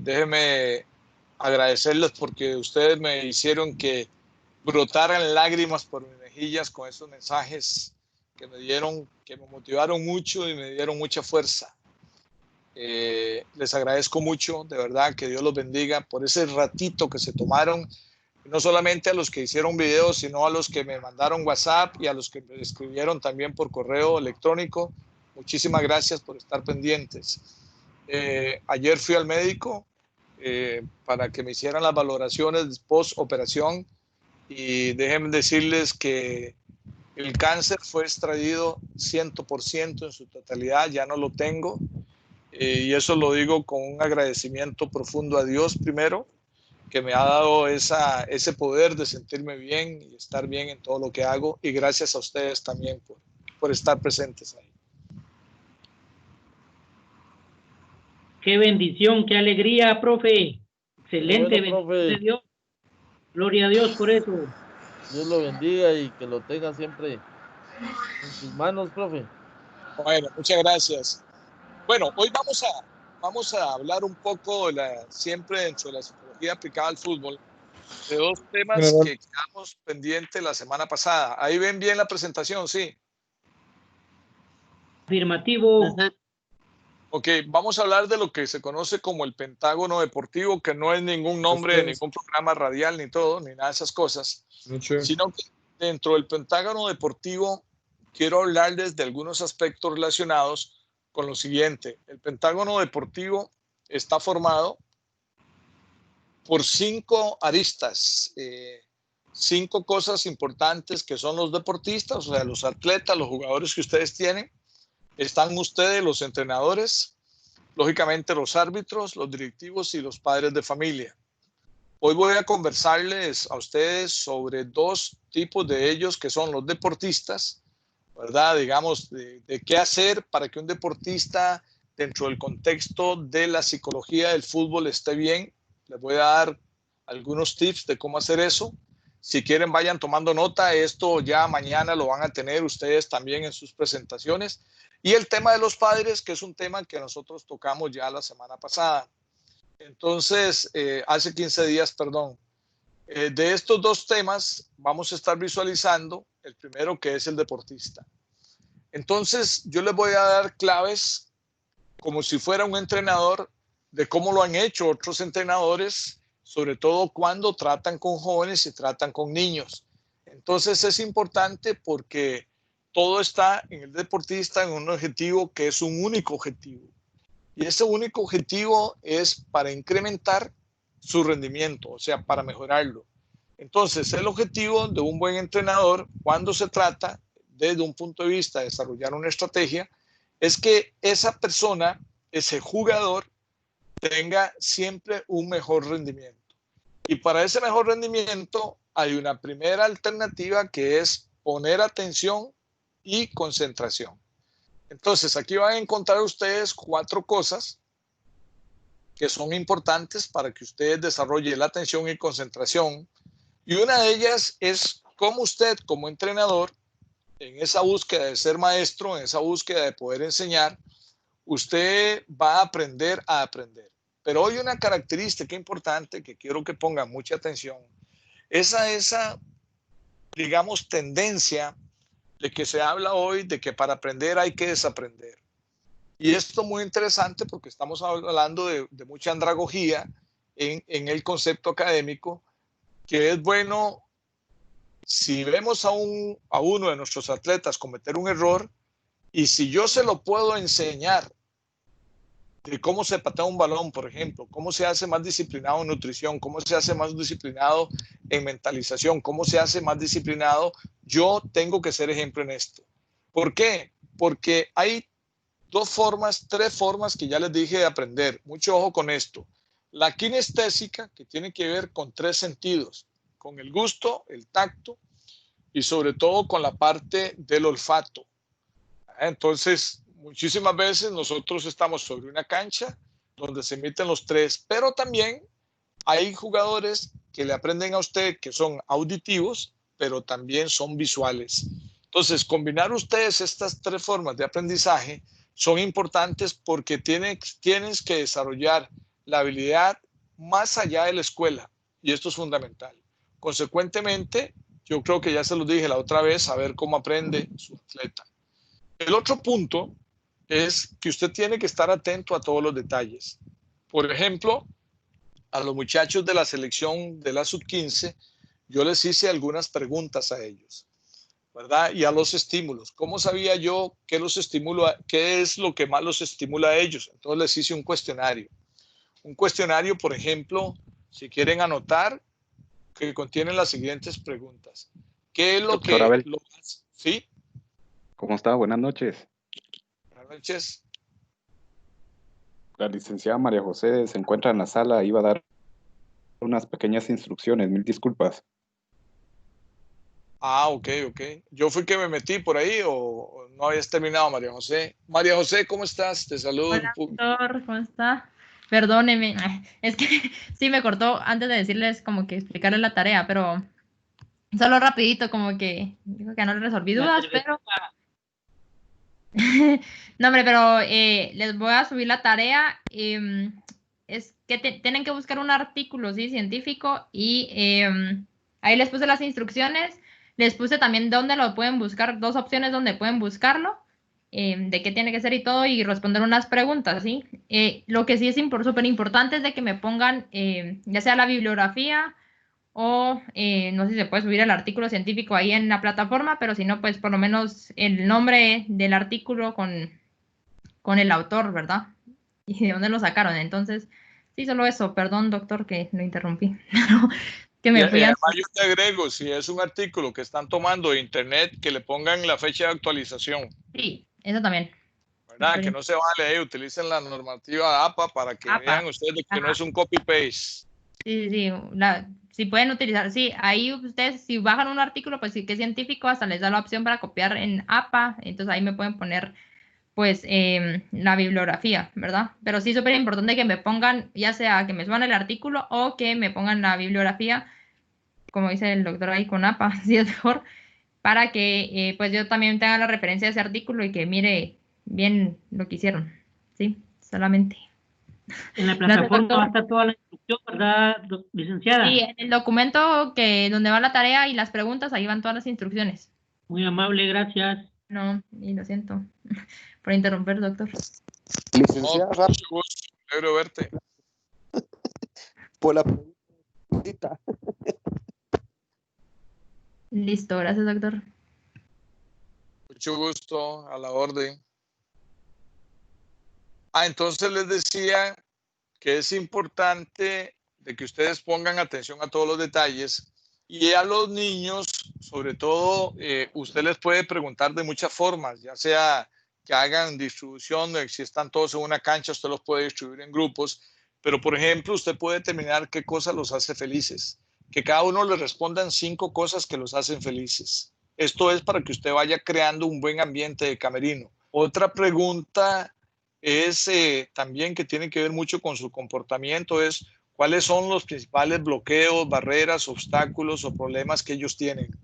déjenme agradecerles porque ustedes me hicieron que brotaran lágrimas por mis mejillas con esos mensajes que me dieron, que me motivaron mucho y me dieron mucha fuerza. Les agradezco mucho, de verdad, que Dios los bendiga por ese ratito que se tomaron, no solamente a los que hicieron videos, sino a los que me mandaron WhatsApp y a los que me escribieron también por correo electrónico. Muchísimas gracias por estar pendientes. Ayer fui al médico para que me hicieran las valoraciones post operación y déjenme decirles que el cáncer fue extraído 100% en su totalidad, ya no lo tengo. Y eso lo digo con un agradecimiento profundo a Dios primero, que me ha dado ese poder de sentirme bien y estar bien en todo lo que hago, y gracias a ustedes también por estar presentes ahí. Qué bendición, qué alegría, profe. Excelente, bueno, profe. bendición de Dios. Gloria a Dios por eso. Dios lo bendiga y que lo tenga siempre en sus manos, profe. Bueno, muchas gracias. Bueno, hoy vamos a hablar un poco siempre dentro de la psicología aplicada al fútbol, de dos temas que quedamos pendientes la semana pasada. Ahí ven bien la presentación, ¿sí? Afirmativo. Ok, vamos a hablar de lo que se conoce como el Pentágono Deportivo, que no es ningún nombre de ningún programa radial ni todo, ni nada de esas cosas, sino que dentro del Pentágono Deportivo quiero hablarles de algunos aspectos relacionados con lo siguiente. El Pentágono Deportivo está formado por 5 aristas, 5 cosas importantes que son los deportistas, o sea, los atletas, los jugadores que ustedes tienen. Están ustedes, los entrenadores, lógicamente los árbitros, los directivos y los padres de familia. Hoy voy a conversarles a ustedes sobre 2 tipos de ellos, que son los deportistas, ¿verdad? Digamos, de qué hacer para que un deportista dentro del contexto de la psicología del fútbol esté bien. Les voy a dar algunos tips de cómo hacer eso. Si quieren, vayan tomando nota. Esto ya mañana lo van a tener ustedes también en sus presentaciones. Y el tema de los padres, que es un tema que nosotros tocamos ya la semana pasada. Entonces, hace 15 días, perdón. De estos 2 temas vamos a estar visualizando el primero, que es el deportista. Entonces, yo les voy a dar claves como si fuera un entrenador de cómo lo han hecho otros entrenadores, sobre todo cuando tratan con jóvenes y tratan con niños. Entonces, es importante porque todo está en el deportista en un objetivo que es un único objetivo. Y ese único objetivo es para incrementar su rendimiento, o sea, para mejorarlo. Entonces, el objetivo de un buen entrenador, cuando se trata desde un punto de vista de desarrollar una estrategia, es que esa persona, ese jugador, tenga siempre un mejor rendimiento. Y para ese mejor rendimiento hay una primera alternativa, que es poner atención y concentración. Entonces, aquí van a encontrar ustedes 4 cosas que son importantes para que ustedes desarrollen la atención y concentración. Y una de ellas es cómo usted, como entrenador, en esa búsqueda de ser maestro, en esa búsqueda de poder enseñar, usted va a aprender a aprender. Pero hoy una característica importante que quiero que pongan mucha atención es a esa, digamos, tendencia de que se habla hoy de que para aprender hay que desaprender. Y esto es muy interesante porque estamos hablando de mucha andragogía en el concepto académico, que es bueno, si vemos a uno de nuestros atletas cometer un error, y si yo se lo puedo enseñar de cómo se patea un balón, por ejemplo, cómo se hace más disciplinado en nutrición, cómo se hace más disciplinado en mentalización, cómo se hace más disciplinado, yo tengo que ser ejemplo en esto. ¿Por qué? Porque hay 3 formas que ya les dije de aprender. Mucho ojo con esto. La kinestésica, que tiene que ver con 3 sentidos, con el gusto, el tacto y sobre todo con la parte del olfato. Entonces, muchísimas veces nosotros estamos sobre una cancha donde se emiten los 3, pero también hay jugadores que le aprenden a usted que son auditivos, pero también son visuales. Entonces, combinar ustedes estas 3 formas de aprendizaje son importantes porque tienes que desarrollar la habilidad más allá de la escuela, y esto es fundamental. Consecuentemente, yo creo que ya se lo dije la otra vez, saber cómo aprende su atleta. El otro punto es que usted tiene que estar atento a todos los detalles. Por ejemplo, a los muchachos de la selección de la sub-15, yo les hice algunas preguntas a ellos, ¿verdad? Y a los estímulos. ¿Cómo sabía yo qué los estimula, qué es lo que más los estimula a ellos? Entonces les hice un cuestionario. Un cuestionario, por ejemplo, si quieren anotar, que contiene las siguientes preguntas. ¿Qué es lo Doctor que Abel. ¿Sí? ¿Cómo está? Buenas noches. Buenas noches. La licenciada María José se encuentra en la sala. Iba a dar unas pequeñas instrucciones. Mil disculpas. Ah, ok. ¿Yo fui que me metí por ahí o no habías terminado, María José? María José, ¿cómo estás? Te saludo. Hola, doctor, ¿cómo está? Perdóneme, es que sí me cortó antes de decirles como que explicarles la tarea, pero solo rapidito como que dijo que no le resolví dudas, pero no, hombre, pero les voy a subir la tarea. Es que tienen que buscar un artículo, ¿sí? Científico y ahí les puse las instrucciones. Les puse también dónde lo pueden buscar, 2 opciones donde pueden buscarlo, de qué tiene que ser y todo, y responder unas preguntas, ¿sí? Lo que sí es súper importante es de que me pongan ya sea la bibliografía o no sé si se puede subir el artículo científico ahí en la plataforma, pero si no, pues por lo menos el nombre del artículo con el autor, ¿verdad? Y de dónde lo sacaron. Entonces, sí, solo eso. Perdón, doctor, que lo interrumpí. Que me fui además yo te agrego, si es un artículo que están tomando de internet, que le pongan la fecha de actualización. Sí, eso también. ¿Verdad? Que no se vale, utilicen la normativa APA para que vean ustedes que no es un copy-paste. Sí, si pueden utilizar, sí, ahí ustedes, si bajan un artículo, pues sí que es científico, hasta les da la opción para copiar en APA, entonces ahí me pueden poner, pues, la bibliografía, ¿verdad? Pero sí, súper importante que me pongan, ya sea que me suban el artículo o que me pongan la bibliografía, como dice el doctor ahí con APA, si es mejor, para que, pues, yo también tenga la referencia de ese artículo y que mire bien lo que hicieron, ¿sí? Solamente. En la plataforma va a estar toda la instrucción, ¿verdad, licenciada? Sí, en el documento donde va la tarea y las preguntas, ahí van todas las instrucciones. Muy amable, gracias. No, y lo siento por interrumpir, doctor. Licenciada, mucho gusto, alegro verte. por la preguntita. Listo, gracias, doctor. Mucho gusto, a la orden. Entonces les decía que es importante de que ustedes pongan atención a todos los detalles y a los niños, sobre todo, usted les puede preguntar de muchas formas, ya sea que hagan distribución, si están todos en una cancha, usted los puede distribuir en grupos, pero por ejemplo, usted puede determinar qué cosas los hace felices, que cada uno le respondan 5 cosas que los hacen felices. Esto es para que usted vaya creando un buen ambiente de camerino. Otra pregunta es también que tiene que ver mucho con su comportamiento, es cuáles son los principales bloqueos, barreras, obstáculos o problemas que ellos tienen.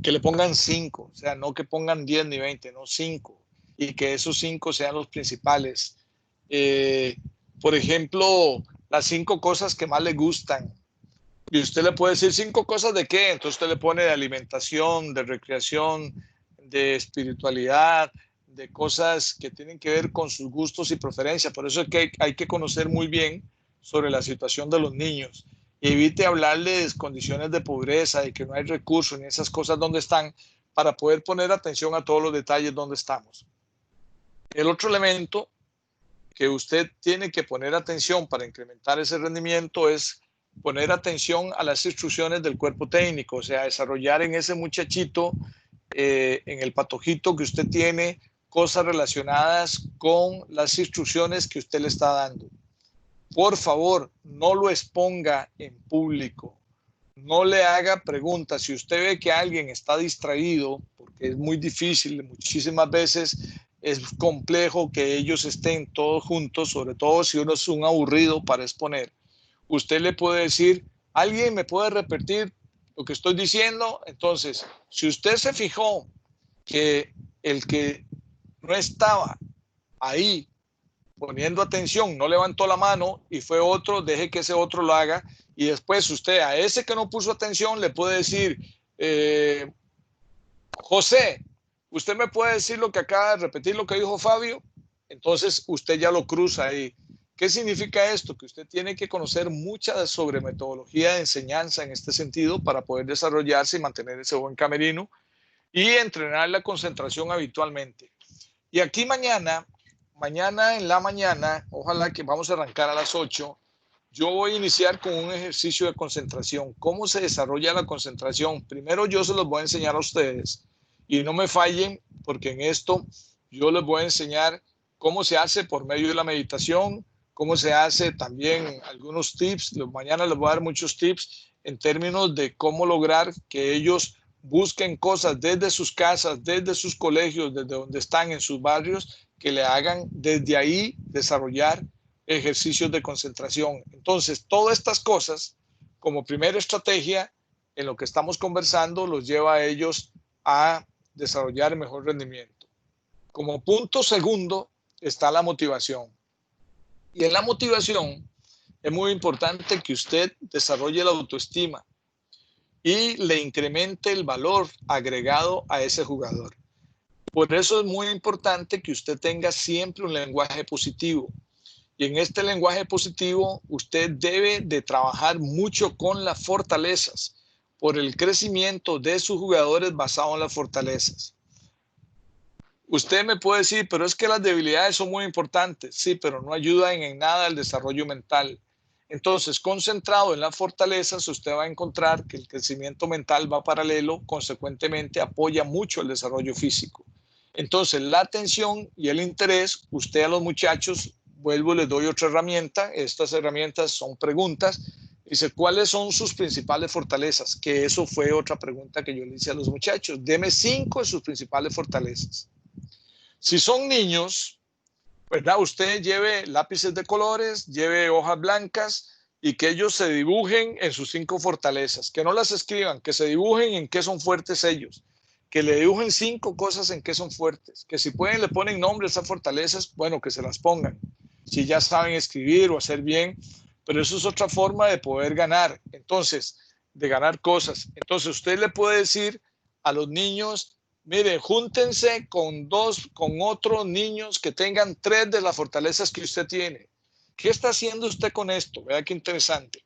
Que le pongan 5, o sea, no que pongan 10 ni 20, no 5, y que esos 5 sean los principales. Por ejemplo, las 5 cosas que más le gustan. Y usted le puede decir 5 cosas de qué, entonces usted le pone de alimentación, de recreación, de espiritualidad, de cosas que tienen que ver con sus gustos y preferencias. Por eso es que hay que conocer muy bien sobre la situación de los niños. Y evite hablarles condiciones de pobreza, de que no hay recursos ni esas cosas donde están, para poder poner atención a todos los detalles donde estamos. El otro elemento que usted tiene que poner atención para incrementar ese rendimiento es poner atención a las instrucciones del cuerpo técnico, o sea, desarrollar en ese muchachito, en el patojito que usted tiene, cosas relacionadas con las instrucciones que usted le está dando. Por favor, no lo exponga en público, no le haga preguntas. Si usted ve que alguien está distraído, porque es muy difícil, muchísimas veces es complejo que ellos estén todos juntos, sobre todo si uno es un aburrido para exponer. Usted le puede decir, ¿alguien me puede repetir lo que estoy diciendo? Entonces, si usted se fijó que el que no estaba ahí poniendo atención, no levantó la mano y fue otro, deje que ese otro lo haga. Y después usted a ese que no puso atención le puede decir, José, ¿usted me puede decir lo que acaba de repetir, lo que dijo Fabio? Entonces usted ya lo cruza ahí. ¿Qué significa esto? Que usted tiene que conocer mucha sobre metodología de enseñanza en este sentido para poder desarrollarse y mantener ese buen camerino y entrenar la concentración habitualmente. Y aquí mañana en la mañana, ojalá que vamos a arrancar a las 8, yo voy a iniciar con un ejercicio de concentración. ¿Cómo se desarrolla la concentración? Primero yo se los voy a enseñar a ustedes y no me fallen, porque en esto yo les voy a enseñar cómo se hace por medio de la meditación, cómo se hace también algunos tips. Mañana les voy a dar muchos tips en términos de cómo lograr que ellos busquen cosas desde sus casas, desde sus colegios, desde donde están en sus barrios, que le hagan desde ahí desarrollar ejercicios de concentración. Entonces, todas estas cosas, como primera estrategia, en lo que estamos conversando, los lleva a ellos a desarrollar mejor rendimiento. Como punto segundo está la motivación. Y en la motivación es muy importante que usted desarrolle la autoestima y le incremente el valor agregado a ese jugador. Por eso es muy importante que usted tenga siempre un lenguaje positivo. Y en este lenguaje positivo usted debe de trabajar mucho con las fortalezas por el crecimiento de sus jugadores basado en las fortalezas. Usted me puede decir, pero es que las debilidades son muy importantes. Sí, pero no ayudan en nada al desarrollo mental. Entonces, concentrado en las fortalezas, usted va a encontrar que el crecimiento mental va paralelo, consecuentemente apoya mucho el desarrollo físico. Entonces, la atención y el interés, usted a los muchachos, vuelvo, les doy otra herramienta. Estas herramientas son preguntas. Dice, ¿cuáles son sus principales fortalezas? Que eso fue otra pregunta que yo le hice a los muchachos. Deme 5 de sus principales fortalezas. Si son niños, ¿verdad? Usted lleve lápices de colores, lleve hojas blancas y que ellos se dibujen en sus 5 fortalezas. Que no las escriban, que se dibujen en qué son fuertes ellos. Que le dibujen 5 cosas en qué son fuertes. Que si pueden le ponen nombre a esas fortalezas, bueno, que se las pongan. Si ya saben escribir o hacer bien, pero eso es otra forma de poder ganar. Entonces, de ganar cosas. Entonces, usted le puede decir a los niños, mire, júntense con otros niños que tengan 3 de las fortalezas que usted tiene. ¿Qué está haciendo usted con esto? Vea qué interesante.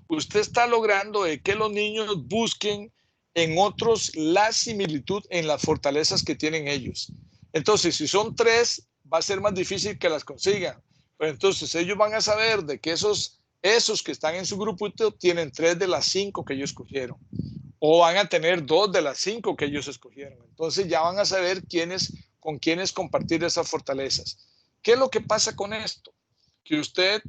Usted está logrando de que los niños busquen en otros la similitud en las fortalezas que tienen ellos. Entonces, si son 3, va a ser más difícil que las consigan. Pero entonces ellos van a saber de que esos que están en su grupo tienen 3 de las 5 que ellos escogieron. O van a tener 2 de las 5 que ellos escogieron. Entonces ya van a saber con quiénes compartir esas fortalezas. ¿Qué es lo que pasa con esto? Que usted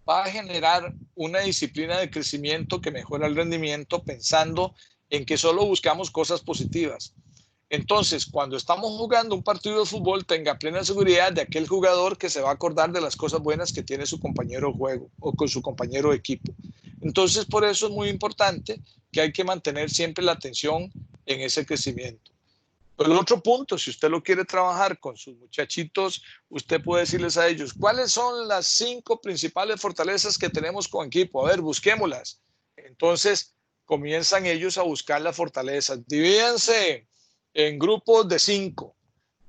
va a generar una disciplina de crecimiento que mejora el rendimiento pensando en que solo buscamos cosas positivas. Entonces, cuando estamos jugando un partido de fútbol, tenga plena seguridad de aquel jugador que se va a acordar de las cosas buenas que tiene su compañero de juego o con su compañero de equipo. Entonces, por eso es muy importante que hay que mantener siempre la atención en ese crecimiento. Pero el otro punto, si usted lo quiere trabajar con sus muchachitos, usted puede decirles a ellos, ¿cuáles son las 5 principales fortalezas que tenemos como equipo? A ver, busquémoslas. Entonces, comienzan ellos a buscar las fortalezas. Divídanse en grupos de 5.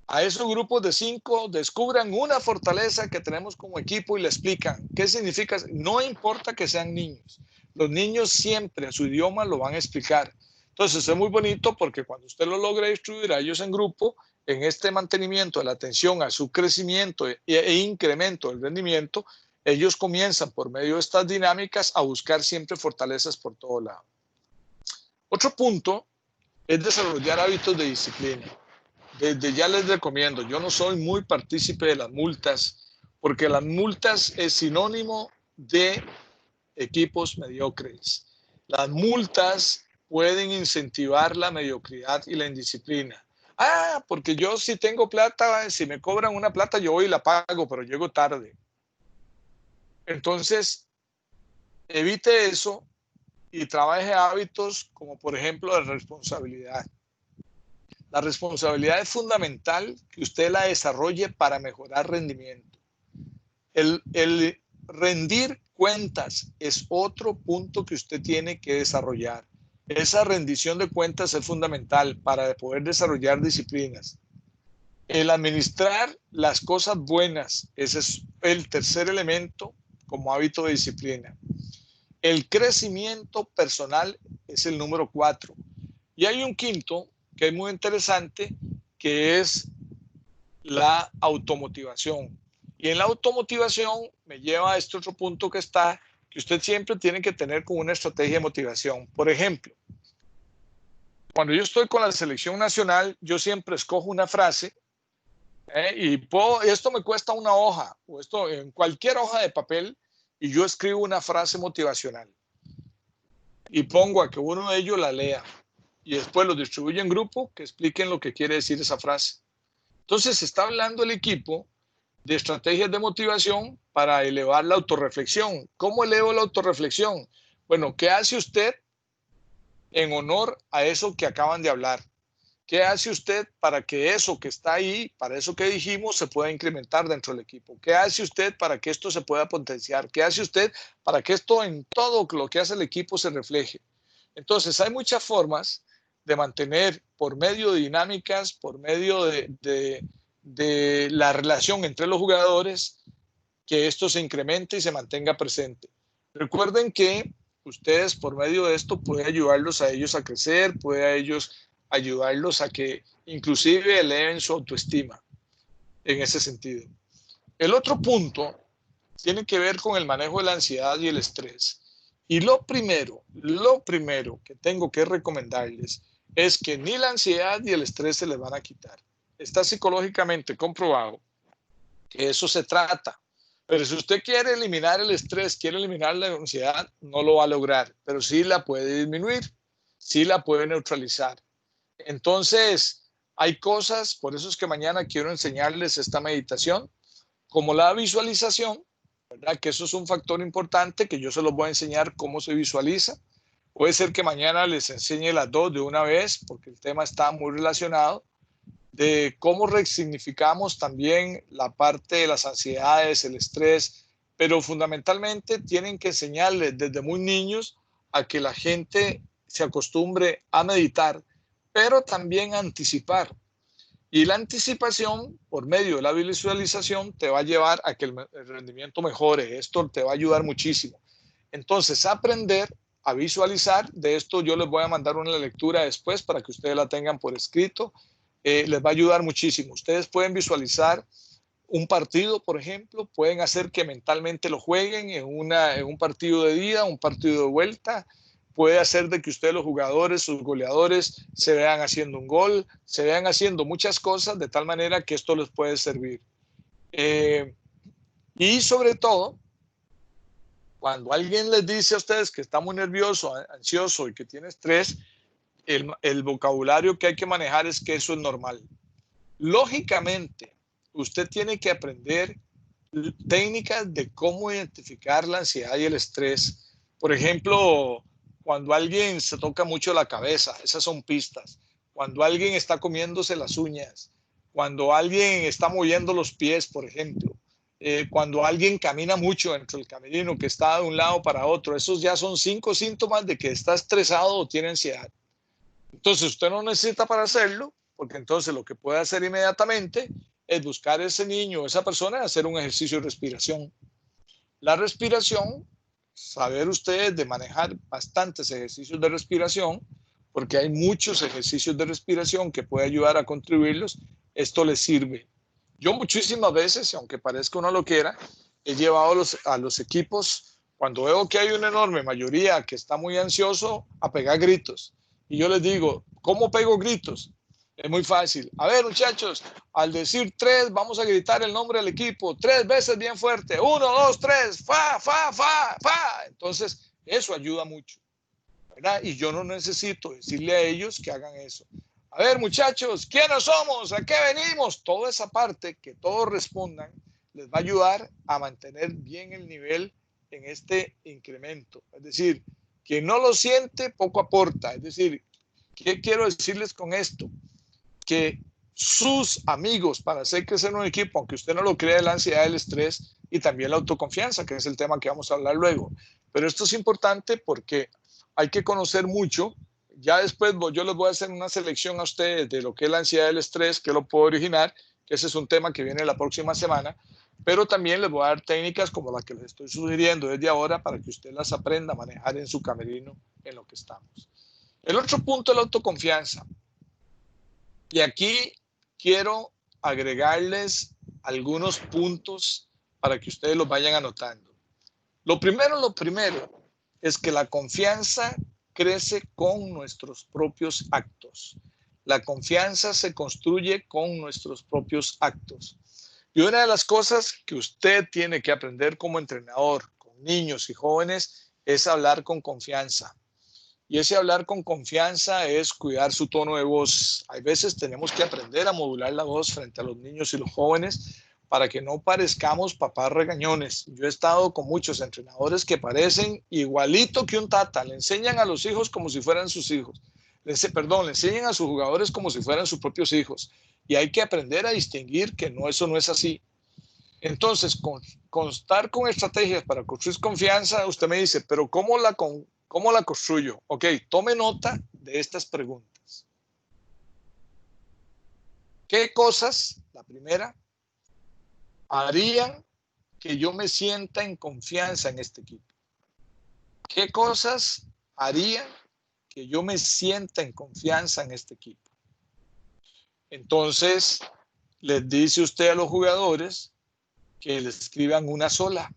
A esos grupos de 5 descubran una fortaleza que tenemos como equipo y le explican qué significa. No importa que sean niños. Los niños siempre a su idioma lo van a explicar. Entonces es muy bonito porque cuando usted lo logra distribuir a ellos en grupo, en este mantenimiento de la atención a su crecimiento e incremento del rendimiento, ellos comienzan por medio de estas dinámicas a buscar siempre fortalezas por todo lado. Otro punto es desarrollar hábitos de disciplina. Desde ya les recomiendo, yo no soy muy partícipe de las multas, porque las multas es sinónimo de equipos mediocres. Las multas pueden incentivar la mediocridad y la indisciplina. Ah, porque yo si tengo plata, si me cobran una plata, yo voy y la pago, pero llego tarde. Entonces, evite eso y trabaje hábitos como, por ejemplo, la responsabilidad. La responsabilidad es fundamental que usted la desarrolle para mejorar rendimiento. El rendir cuentas es otro punto que usted tiene que desarrollar. Esa rendición de cuentas es fundamental para poder desarrollar disciplinas. El administrar las cosas buenas, ese es el tercer elemento como hábito de disciplina. El crecimiento personal es el número 4. Y hay un quinto que es muy interesante, que es la automotivación. Y en la automotivación me lleva a este otro punto que está, que usted siempre tiene que tener como una estrategia de motivación. Por ejemplo, cuando yo estoy con la selección nacional, yo siempre escojo una frase esto me cuesta una hoja, o esto en cualquier hoja de papel, y yo escribo una frase motivacional. Y pongo a que uno de ellos la lea. Y después lo distribuyo en grupo que expliquen lo que quiere decir esa frase. Entonces está hablando el equipo de estrategias de motivación para elevar la autorreflexión. ¿Cómo elevo la autorreflexión? Bueno, ¿qué hace usted en honor a eso que acaban de hablar? ¿Qué hace usted para que eso que está ahí, para eso que dijimos, se pueda incrementar dentro del equipo? ¿Qué hace usted para que esto se pueda potenciar? ¿Qué hace usted para que esto en todo lo que hace el equipo se refleje? Entonces, hay muchas formas de mantener por medio de dinámicas, por medio de la relación entre los jugadores, que esto se incremente y se mantenga presente. Recuerden que ustedes por medio de esto pueden ayudarlos a ellos a crecer, ayudarlos a que inclusive eleven su autoestima en ese sentido. El otro punto tiene que ver con el manejo de la ansiedad y el estrés. Y lo primero que tengo que recomendarles es que ni la ansiedad ni el estrés se les van a quitar. Está psicológicamente comprobado que eso se trata. Pero si usted quiere eliminar el estrés, quiere eliminar la ansiedad, no lo va a lograr, pero sí la puede disminuir, sí la puede neutralizar. Entonces, hay cosas, por eso es que mañana quiero enseñarles esta meditación, como la visualización, ¿verdad? Que eso es un factor importante que yo se los voy a enseñar cómo se visualiza. Puede ser que mañana les enseñe las dos de una vez, porque el tema está muy relacionado, de cómo resignificamos también la parte de las ansiedades, el estrés, pero fundamentalmente tienen que enseñarles desde muy niños a que la gente se acostumbre a meditar, pero también anticipar. Y la anticipación, por medio de la visualización, te va a llevar a que el rendimiento mejore. Esto te va a ayudar muchísimo. Entonces, aprender a visualizar, de esto yo les voy a mandar una lectura después para que ustedes la tengan por escrito. Les va a ayudar muchísimo. Ustedes pueden visualizar un partido, por ejemplo, pueden hacer que mentalmente lo jueguen en un partido de ida, un partido de vuelta. Puede hacer de que ustedes, los jugadores, sus goleadores, se vean haciendo un gol, se vean haciendo muchas cosas de tal manera que esto les puede servir. Y sobre todo, cuando alguien les dice a ustedes que está muy nervioso, ansioso y que tiene estrés, el vocabulario que hay que manejar es que eso es normal. Lógicamente, usted tiene que aprender técnicas de cómo identificar la ansiedad y el estrés. Por ejemplo, cuando alguien se toca mucho la cabeza, esas son pistas. Cuando alguien está comiéndose las uñas, cuando alguien está moviendo los pies, por ejemplo, cuando alguien camina mucho entre el camerino, que está de un lado para otro, esos ya son 5 síntomas de que está estresado o tiene ansiedad. Entonces usted no necesita para hacerlo, porque entonces lo que puede hacer inmediatamente es buscar a ese niño o esa persona y hacer un ejercicio de respiración. La respiración, saber ustedes de manejar bastantes ejercicios de respiración, porque hay muchos ejercicios de respiración que puede ayudar a contribuirlos, esto les sirve. Yo muchísimas veces, aunque parezca uno lo quiera, he llevado a los equipos, cuando veo que hay una enorme mayoría que está muy ansioso, a pegar gritos. Y yo les digo, ¿cómo pego gritos? Es muy fácil. A ver, muchachos, al decir 3, vamos a gritar el nombre del equipo 3 veces bien fuerte. 1, 2, 3, fa, fa, fa, fa. Entonces, eso ayuda mucho, ¿verdad? Y yo no necesito decirle a ellos que hagan eso. A ver, muchachos, ¿quiénes somos? ¿A qué venimos? Toda esa parte, que todos respondan, les va a ayudar a mantener bien el nivel en este incremento. Es decir, quien no lo siente, poco aporta. Es decir, ¿qué quiero decirles con esto? Que sus amigos, para hacer crecer un equipo, aunque usted no lo crea, la ansiedad y el estrés y también la autoconfianza, que es el tema que vamos a hablar luego. Pero esto es importante porque hay que conocer mucho. Ya después yo les voy a hacer una selección a ustedes de lo que es la ansiedad y el estrés, que lo puede originar, que ese es un tema que viene la próxima semana, pero también les voy a dar técnicas como la que les estoy sugiriendo desde ahora para que usted las aprenda a manejar en su camerino en lo que estamos. El otro punto es la autoconfianza. Y aquí quiero agregarles algunos puntos para que ustedes los vayan anotando. Lo primero es que la confianza crece con nuestros propios actos. La confianza se construye con nuestros propios actos. Y una de las cosas que usted tiene que aprender como entrenador con niños y jóvenes es hablar con confianza. Y ese hablar con confianza es cuidar su tono de voz. Hay veces tenemos que aprender a modular la voz frente a los niños y los jóvenes para que no parezcamos papás regañones. Yo he estado con muchos entrenadores que parecen igualito que un tata. Le enseñan a los hijos como si fueran sus hijos. Le enseñan a sus jugadores como si fueran sus propios hijos. Y hay que aprender a distinguir que eso no es así. Entonces, constar con estrategias para construir confianza, usted me dice, pero ¿cómo la construyo? Ok, tome nota de estas preguntas. ¿Qué cosas, la primera, harían que yo me sienta en confianza en este equipo? ¿Qué cosas harían que yo me sienta en confianza en este equipo? Entonces, les dice usted a los jugadores que le escriban una sola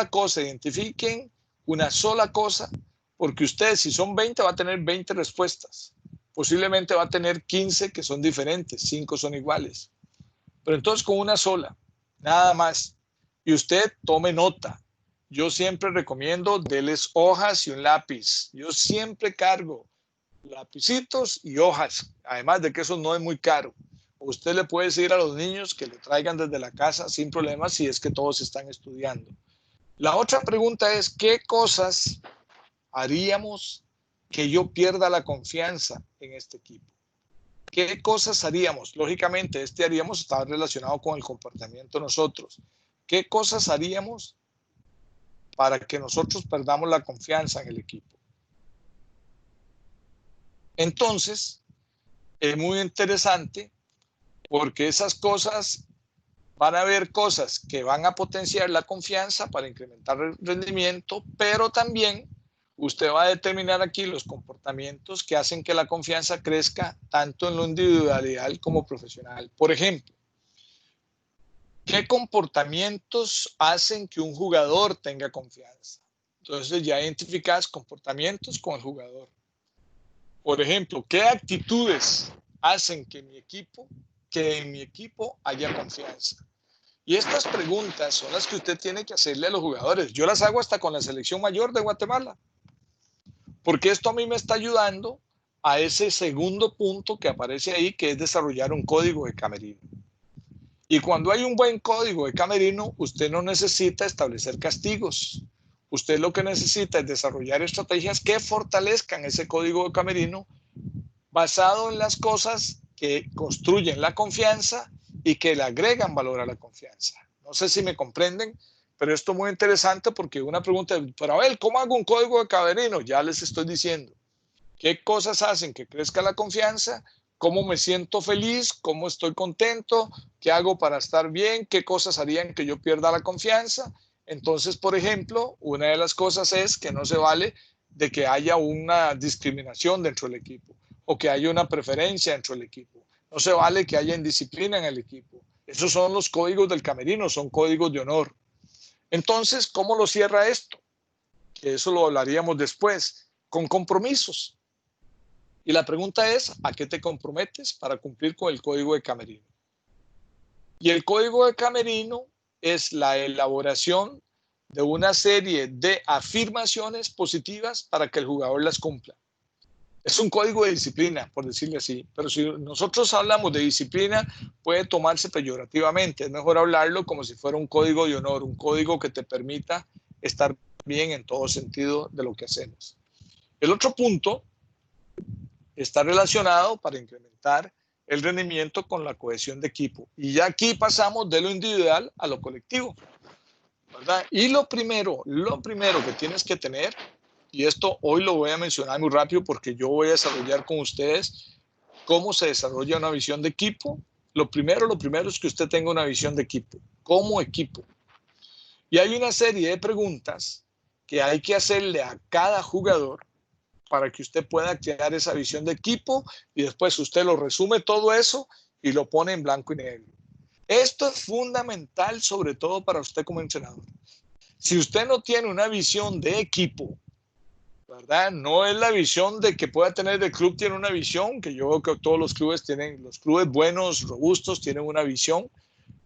cosa, identifiquen una sola cosa, porque usted, si son 20, va a tener 20 respuestas. Posiblemente va a tener 15 que son diferentes, 5 son iguales. Pero entonces con una sola, nada más. Y usted tome nota. Yo siempre recomiendo deles hojas y un lápiz. Yo siempre cargo lapicitos y hojas, además de que eso no es muy caro. Usted le puede decir a los niños que le traigan desde la casa sin problemas si es que todos están estudiando. La otra pregunta es, ¿qué cosas haríamos que yo pierda la confianza en este equipo? ¿Qué cosas haríamos? Lógicamente, haríamos está relacionado con el comportamiento de nosotros. ¿Qué cosas haríamos para que nosotros perdamos la confianza en el equipo? Entonces, es muy interesante porque esas cosas, van a haber cosas que van a potenciar la confianza para incrementar el rendimiento, pero también usted va a determinar aquí los comportamientos que hacen que la confianza crezca tanto en lo individual como profesional. Por ejemplo, ¿qué comportamientos hacen que un jugador tenga confianza? Entonces ya identificas comportamientos con el jugador. Por ejemplo, ¿qué actitudes hacen que en mi equipo haya confianza? Y estas preguntas son las que usted tiene que hacerle a los jugadores. Yo las hago hasta con la selección mayor de Guatemala. Porque esto a mí me está ayudando a ese segundo punto que aparece ahí, que es desarrollar un código de camerino. Y cuando hay un buen código de camerino, usted no necesita establecer castigos. Usted lo que necesita es desarrollar estrategias que fortalezcan ese código de camerino basado en las cosas que construyen la confianza y que le agregan valor a la confianza. No sé si me comprenden, pero esto es muy interesante porque una pregunta es, pero a ver, ¿cómo hago un código de camerino? Ya les estoy diciendo. ¿Qué cosas hacen que crezca la confianza? ¿Cómo me siento feliz? ¿Cómo estoy contento? ¿Qué hago para estar bien? ¿Qué cosas harían que yo pierda la confianza? Entonces, por ejemplo, una de las cosas es que no se vale de que haya una discriminación dentro del equipo o que haya una preferencia dentro del equipo. No se vale que haya indisciplina en el equipo. Esos son los códigos del camerino, son códigos de honor. Entonces, ¿cómo lo cierra esto? Que eso lo hablaríamos después, con compromisos. Y la pregunta es, ¿a qué te comprometes para cumplir con el código de camerino? Y el código de camerino es la elaboración de una serie de afirmaciones positivas para que el jugador las cumpla. Es un código de disciplina, por decirlo así, pero si nosotros hablamos de disciplina, puede tomarse peyorativamente. Es mejor hablarlo como si fuera un código de honor, un código que te permita estar bien en todo sentido de lo que hacemos. El otro punto está relacionado para incrementar el rendimiento con la cohesión de equipo. Y ya aquí pasamos de lo individual a lo colectivo, ¿verdad? Y lo primero que tienes que tener, y esto hoy lo voy a mencionar muy rápido porque yo voy a desarrollar con ustedes cómo se desarrolla una visión de equipo. Lo primero es que usted tenga una visión de equipo, como equipo. Y hay una serie de preguntas que hay que hacerle a cada jugador para que usted pueda crear esa visión de equipo y después usted lo resume todo eso y lo pone en blanco y negro. Esto es fundamental, sobre todo para usted como entrenador. Si usted no tiene una visión de equipo, ¿verdad? No es la visión de que pueda tener el club, tiene una visión, que yo creo que todos los clubes tienen, los clubes buenos, robustos, tienen una visión.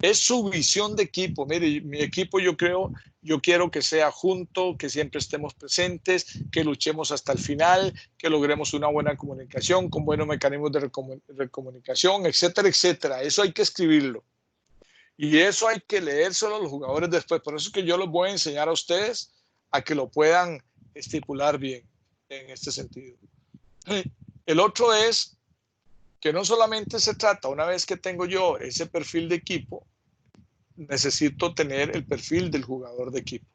Es su visión de equipo. Mire, mi equipo yo quiero que sea junto, que siempre estemos presentes, que luchemos hasta el final, que logremos una buena comunicación, con buenos mecanismos de comunicación, etcétera, etcétera. Eso hay que escribirlo. Y eso hay que leérselo a los jugadores después. Por eso es que yo los voy a enseñar a ustedes a que lo puedan estipular bien en este sentido. El otro es que no solamente se trata, una vez que tengo yo ese perfil de equipo, necesito tener el perfil del jugador de equipo.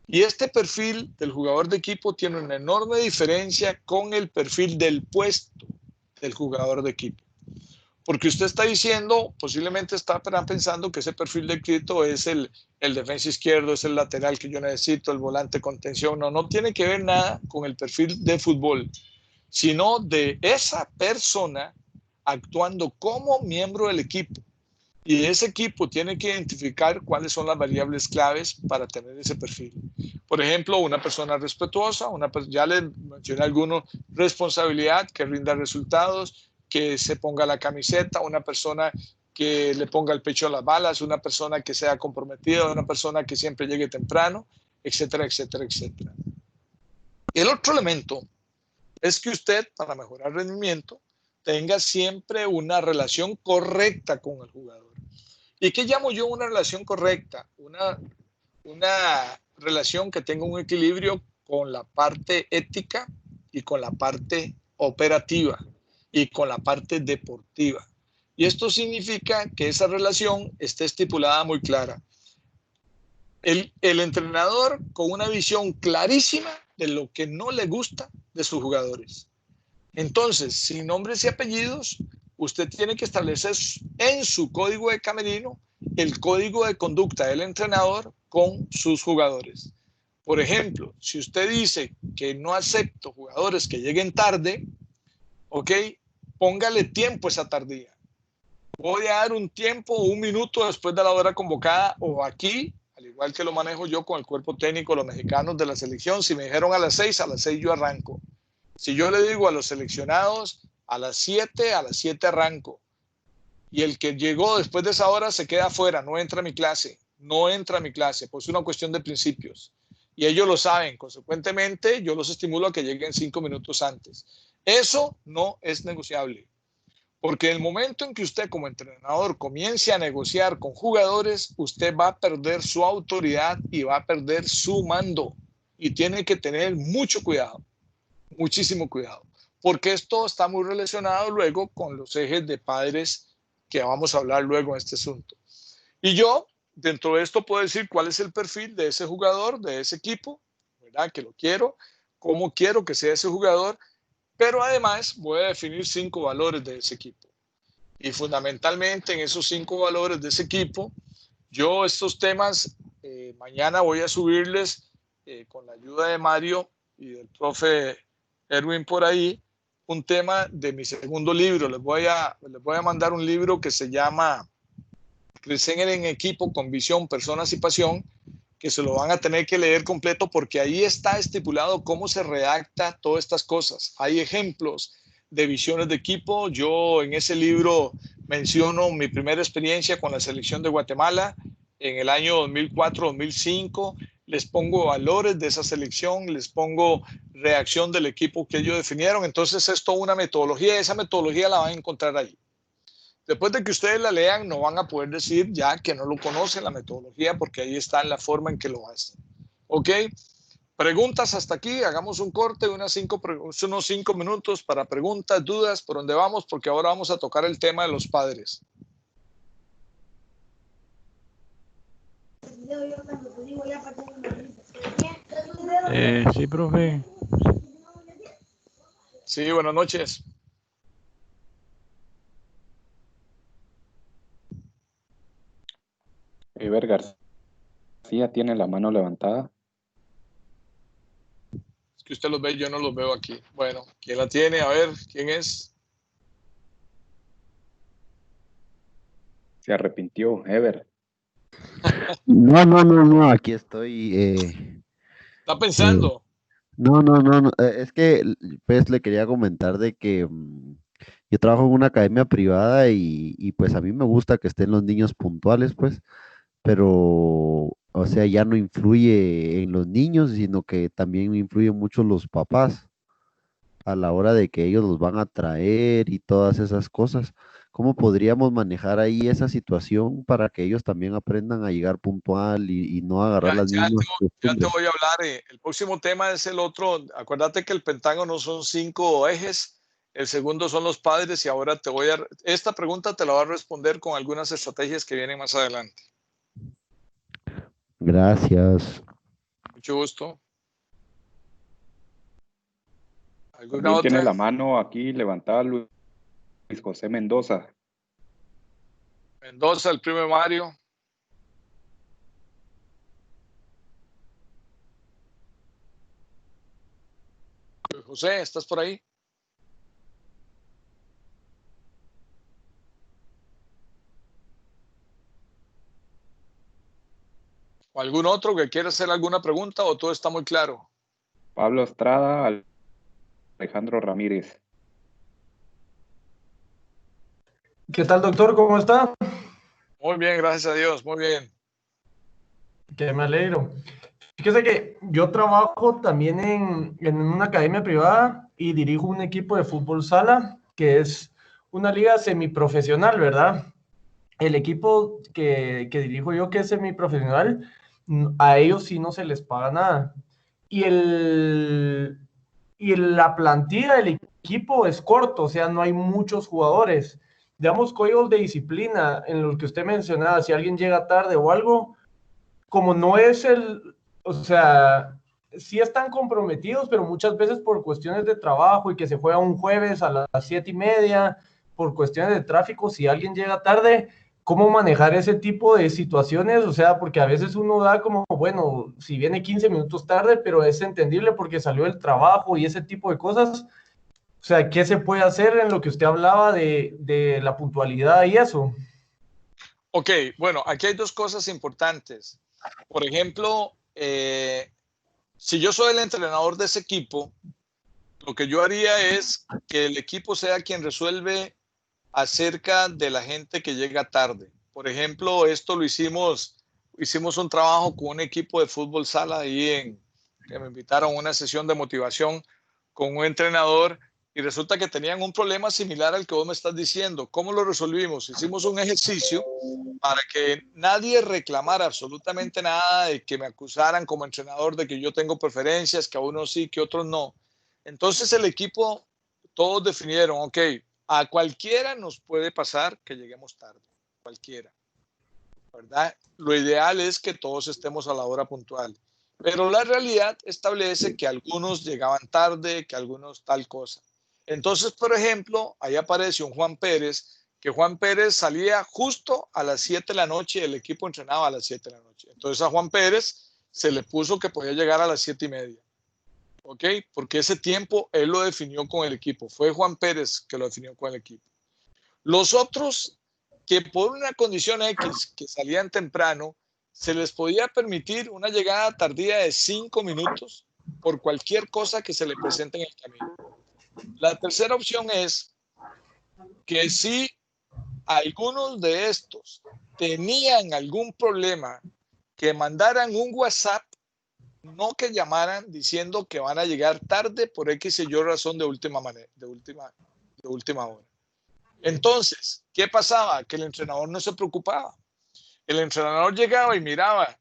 Y este perfil del jugador de equipo tiene una enorme diferencia con el perfil del puesto del jugador de equipo. Porque usted está diciendo, posiblemente está pensando que ese perfil de equipo es el defensa izquierdo, es el lateral que yo necesito, el volante contención. No tiene que ver nada con el perfil de fútbol, sino de esa persona actuando como miembro del equipo. Y ese equipo tiene que identificar cuáles son las variables claves para tener ese perfil. Por ejemplo, una persona respetuosa, ya le mencioné algunos, responsabilidad, que rinda resultados, que se ponga la camiseta, una persona que le ponga el pecho a las balas, una persona que sea comprometida, una persona que siempre llegue temprano, etcétera, etcétera, etcétera. El otro elemento es que usted, para mejorar el rendimiento, tenga siempre una relación correcta con el jugador. ¿Y qué llamo yo una relación correcta? Una relación que tenga un equilibrio con la parte ética y con la parte operativa y con la parte deportiva. Y esto significa que esa relación esté estipulada muy clara. El entrenador con una visión clarísima de lo que no le gusta de sus jugadores. Entonces, sin nombres y apellidos, usted tiene que establecer en su código de camerino el código de conducta del entrenador con sus jugadores. Por ejemplo, si usted dice que no acepto jugadores que lleguen tarde, ok, póngale tiempo a esa tardía. Voy a dar un tiempo, un minuto después de la hora convocada, o aquí, al igual que lo manejo yo con el cuerpo técnico, los mexicanos de la selección, si me dijeron a las 6 yo arranco. Si yo le digo a los seleccionados a las 7 arranco. Y el que llegó después de esa hora se queda afuera, no entra a mi clase, pues es una cuestión de principios. Y ellos lo saben, consecuentemente yo los estimulo a que lleguen 5 minutos antes. Eso no es negociable. Porque el momento en que usted como entrenador comience a negociar con jugadores, usted va a perder su autoridad y va a perder su mando. Y tiene que tener mucho cuidado. Muchísimo cuidado, porque esto está muy relacionado luego con los ejes de padres que vamos a hablar luego en este asunto. Y yo, dentro de esto, puedo decir cuál es el perfil de ese jugador, de ese equipo, ¿verdad? Que lo quiero, cómo quiero que sea ese jugador, pero además voy a definir 5 valores de ese equipo. Y fundamentalmente en esos 5 valores de ese equipo, yo estos temas, mañana voy a subirles con la ayuda de Mario y del profe Erwin por ahí, un tema de mi segundo libro. Les voy a mandar un libro que se llama Crecer en equipo con visión, personas y pasión, que se lo van a tener que leer completo porque ahí está estipulado cómo se redacta todas estas cosas. Hay ejemplos de visiones de equipo. Yo en ese libro menciono mi primera experiencia con la selección de Guatemala en el año 2004-2005. Les pongo valores de esa selección, les pongo reacción del equipo que ellos definieron. Entonces es toda una metodología. Esa metodología la van a encontrar ahí. Después de que ustedes la lean, no van a poder decir ya que no lo conocen la metodología porque ahí está la forma en que lo hacen. ¿Ok? Preguntas hasta aquí, hagamos un corte, unos 5 minutos para preguntas, dudas, por dónde vamos, porque ahora vamos a tocar el tema de los padres. Sí, profe. Sí, buenas noches. Ever García tiene la mano levantada. Es que usted los ve, yo no los veo aquí. Bueno, ¿quién la tiene? A ver, ¿quién es? Se arrepintió, Ever. No, aquí estoy. ¿Está pensando? No, es que pues le quería comentar de que yo trabajo en una academia privada y pues a mí me gusta que estén los niños puntuales, pues, pero o sea, ya no influye en los niños, sino que también influyen mucho los papás a la hora de que ellos los van a traer y todas esas cosas. ¿Cómo podríamos manejar ahí esa situación para que ellos también aprendan a llegar puntual y no agarrar las mismas Ya te costumbres? voy a hablar. El próximo tema es el otro. Acuérdate que el Pentágono son 5 ejes. El segundo son los padres y ahora esta pregunta te la voy a responder con algunas estrategias que vienen más adelante. Gracias. Mucho gusto. ¿Alguna También otra? tiene la mano aquí levantada Luis José Mendoza. Mendoza, el primo de Mario. José, ¿estás por ahí? ¿O algún otro que quiera hacer alguna pregunta o todo está muy claro? Pablo Estrada, Alejandro Ramírez. ¿Qué tal, doctor? ¿Cómo está? Muy bien, gracias a Dios, muy bien. Que me alegro. Fíjese que yo trabajo también en una academia privada y dirijo un equipo de fútbol sala, que es una liga semiprofesional, ¿verdad? El equipo que dirijo yo, que es semiprofesional, a ellos sí no se les paga nada. Y la plantilla del equipo es corto, o sea, no hay muchos jugadores. Digamos, códigos de disciplina en los que usted mencionaba, si alguien llega tarde o algo, como no es o sea, sí están comprometidos, pero muchas veces por cuestiones de trabajo y que se juega un jueves a las 7:30, por cuestiones de tráfico, si alguien llega tarde, ¿cómo manejar ese tipo de situaciones? O sea, porque a veces uno da como, bueno, si viene 15 minutos tarde, pero es entendible porque salió del trabajo y ese tipo de cosas. O sea, ¿qué se puede hacer en lo que usted hablaba de la puntualidad y eso? Ok, bueno, aquí hay dos cosas importantes. Por ejemplo, si yo soy el entrenador de ese equipo, lo que yo haría es que el equipo sea quien resuelve acerca de la gente que llega tarde. Por ejemplo, esto lo hicimos un trabajo con un equipo de fútbol sala ahí que me invitaron a una sesión de motivación con un entrenador y resulta que tenían un problema similar al que vos me estás diciendo. ¿Cómo lo resolvimos? Hicimos un ejercicio para que nadie reclamara absolutamente nada, de que me acusaran como entrenador de que yo tengo preferencias, que a unos sí, que a otros no. Entonces el equipo, todos definieron, ok, a cualquiera nos puede pasar que lleguemos tarde, cualquiera, ¿verdad? Lo ideal es que todos estemos a la hora puntual, pero la realidad establece que algunos llegaban tarde, que algunos tal cosa. Entonces, por ejemplo, ahí aparece un Juan Pérez, que Juan Pérez salía justo a las 7 de la noche y el equipo entrenaba a las 7 de la noche. Entonces a Juan Pérez se le puso que podía llegar a las 7:30. ¿Ok? Porque ese tiempo él lo definió con el equipo. Fue Juan Pérez que lo definió con el equipo. Los otros que por una condición X, que salían temprano, se les podía permitir una llegada tardía de 5 minutos por cualquier cosa que se le presente en el camino. La tercera opción es que si algunos de estos tenían algún problema, que mandaran un WhatsApp, no que llamaran diciendo que van a llegar tarde por X y yo razón de última hora. Entonces, ¿qué pasaba? Que el entrenador no se preocupaba. El entrenador llegaba y miraba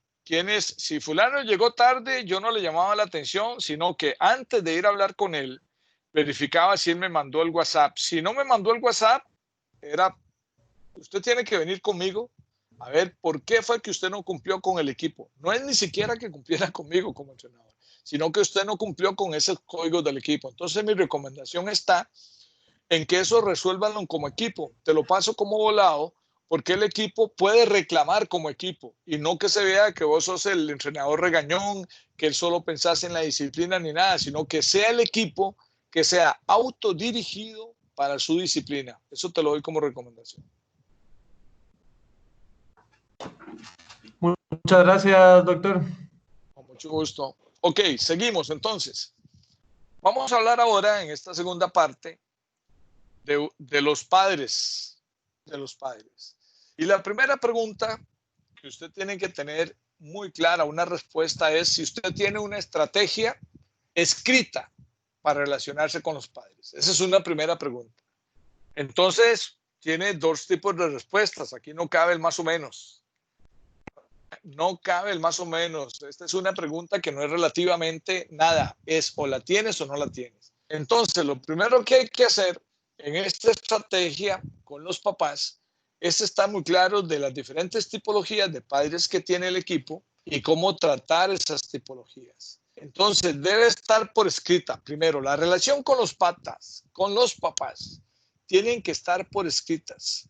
si fulano llegó tarde, yo no le llamaba la atención, sino que antes de ir a hablar con él, verificaba si él me mandó el WhatsApp. Si no me mandó el WhatsApp, era, usted tiene que venir conmigo a ver por qué fue que usted no cumplió con el equipo. No es ni siquiera que cumpliera conmigo como entrenador, sino que usted no cumplió con esos códigos del equipo. Entonces mi recomendación está en que eso resuélvanlo como equipo. Te lo paso como volado, porque el equipo puede reclamar como equipo y no que se vea que vos sos el entrenador regañón, que él solo pensás en la disciplina ni nada, sino que sea el equipo que sea autodirigido para su disciplina. Eso te lo doy como recomendación. Muchas gracias, doctor. Con mucho gusto. Ok, seguimos entonces. Vamos a hablar ahora en esta segunda parte de los padres. De los padres. Y la primera pregunta que usted tiene que tener muy clara, una respuesta, es si usted tiene una estrategia escrita para relacionarse con los padres. Esa es una primera pregunta. Entonces, tiene dos tipos de respuestas. Aquí no cabe el más o menos. No cabe el más o menos. Esta es una pregunta que no es relativamente nada. Es o la tienes o no la tienes. Entonces, lo primero que hay que hacer en esta estrategia con los papás es estar muy claro de las diferentes tipologías de padres que tiene el equipo y cómo tratar esas tipologías. Entonces, debe estar por escrita. Primero, la relación con los papás, tienen que estar por escritas.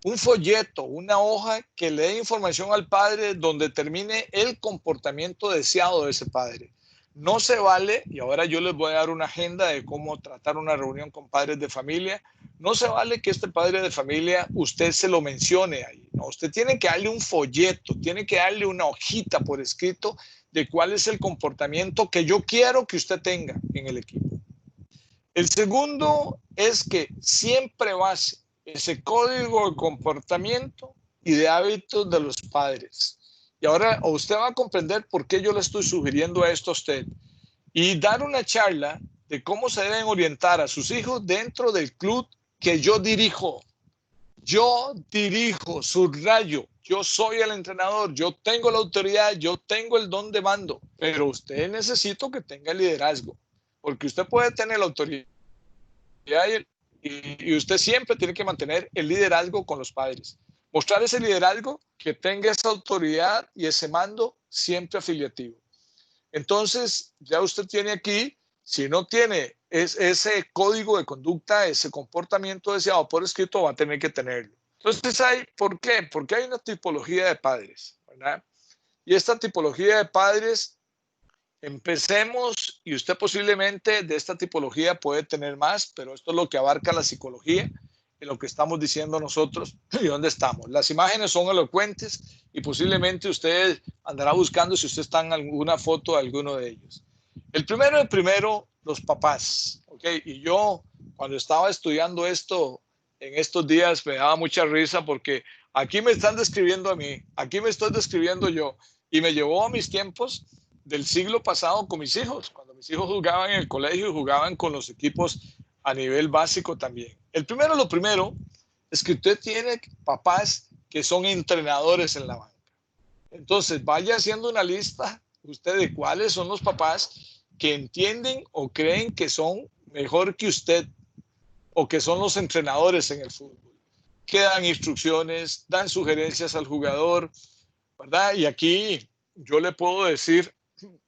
Un folleto, una hoja que le dé información al padre donde termine el comportamiento deseado de ese padre. No se vale, y ahora yo les voy a dar una agenda de cómo tratar una reunión con padres de familia. No se vale que este padre de familia usted se lo mencione ahí. No, usted tiene que darle un folleto, tiene que darle una hojita por escrito de cuál es el comportamiento que yo quiero que usted tenga en el equipo. El segundo es que siempre base ese código de comportamiento y de hábitos de los padres. Y ahora usted va a comprender por qué yo le estoy sugiriendo esto a usted y dar una charla de cómo se deben orientar a sus hijos dentro del club que yo dirijo. Yo dirijo, subrayo, yo soy el entrenador, yo tengo la autoridad, yo tengo el don de mando, pero usted necesita que tenga liderazgo, porque usted puede tener la autoridad y usted siempre tiene que mantener el liderazgo con los padres. Mostrar ese liderazgo, que tenga esa autoridad y ese mando siempre afiliativo. Entonces, ya usted tiene aquí, si no tiene ese código de conducta, ese comportamiento deseado por escrito, va a tener que tenerlo. Entonces, ¿por qué? Porque hay una tipología de padres, ¿verdad? Y esta tipología de padres, empecemos, y usted posiblemente de esta tipología puede tener más, pero esto es lo que abarca la psicología, en lo que estamos diciendo nosotros y dónde estamos. Las imágenes son elocuentes y posiblemente usted andará buscando si usted está en alguna foto de alguno de ellos. El primero, los papás. ¿Okay? Y yo, cuando estaba estudiando esto en estos días, me daba mucha risa porque aquí me están describiendo a mí, aquí me estoy describiendo yo, y me llevó a mis tiempos del siglo pasado con mis hijos, cuando mis hijos jugaban en el colegio y jugaban con los equipos a nivel básico también. Lo primero es que usted tiene papás que son entrenadores en la banca. Entonces, vaya haciendo una lista usted de cuáles son los papás que entienden o creen que son mejor que usted o que son los entrenadores en el fútbol. Que dan instrucciones, dan sugerencias al jugador, ¿verdad? Y aquí yo le puedo decir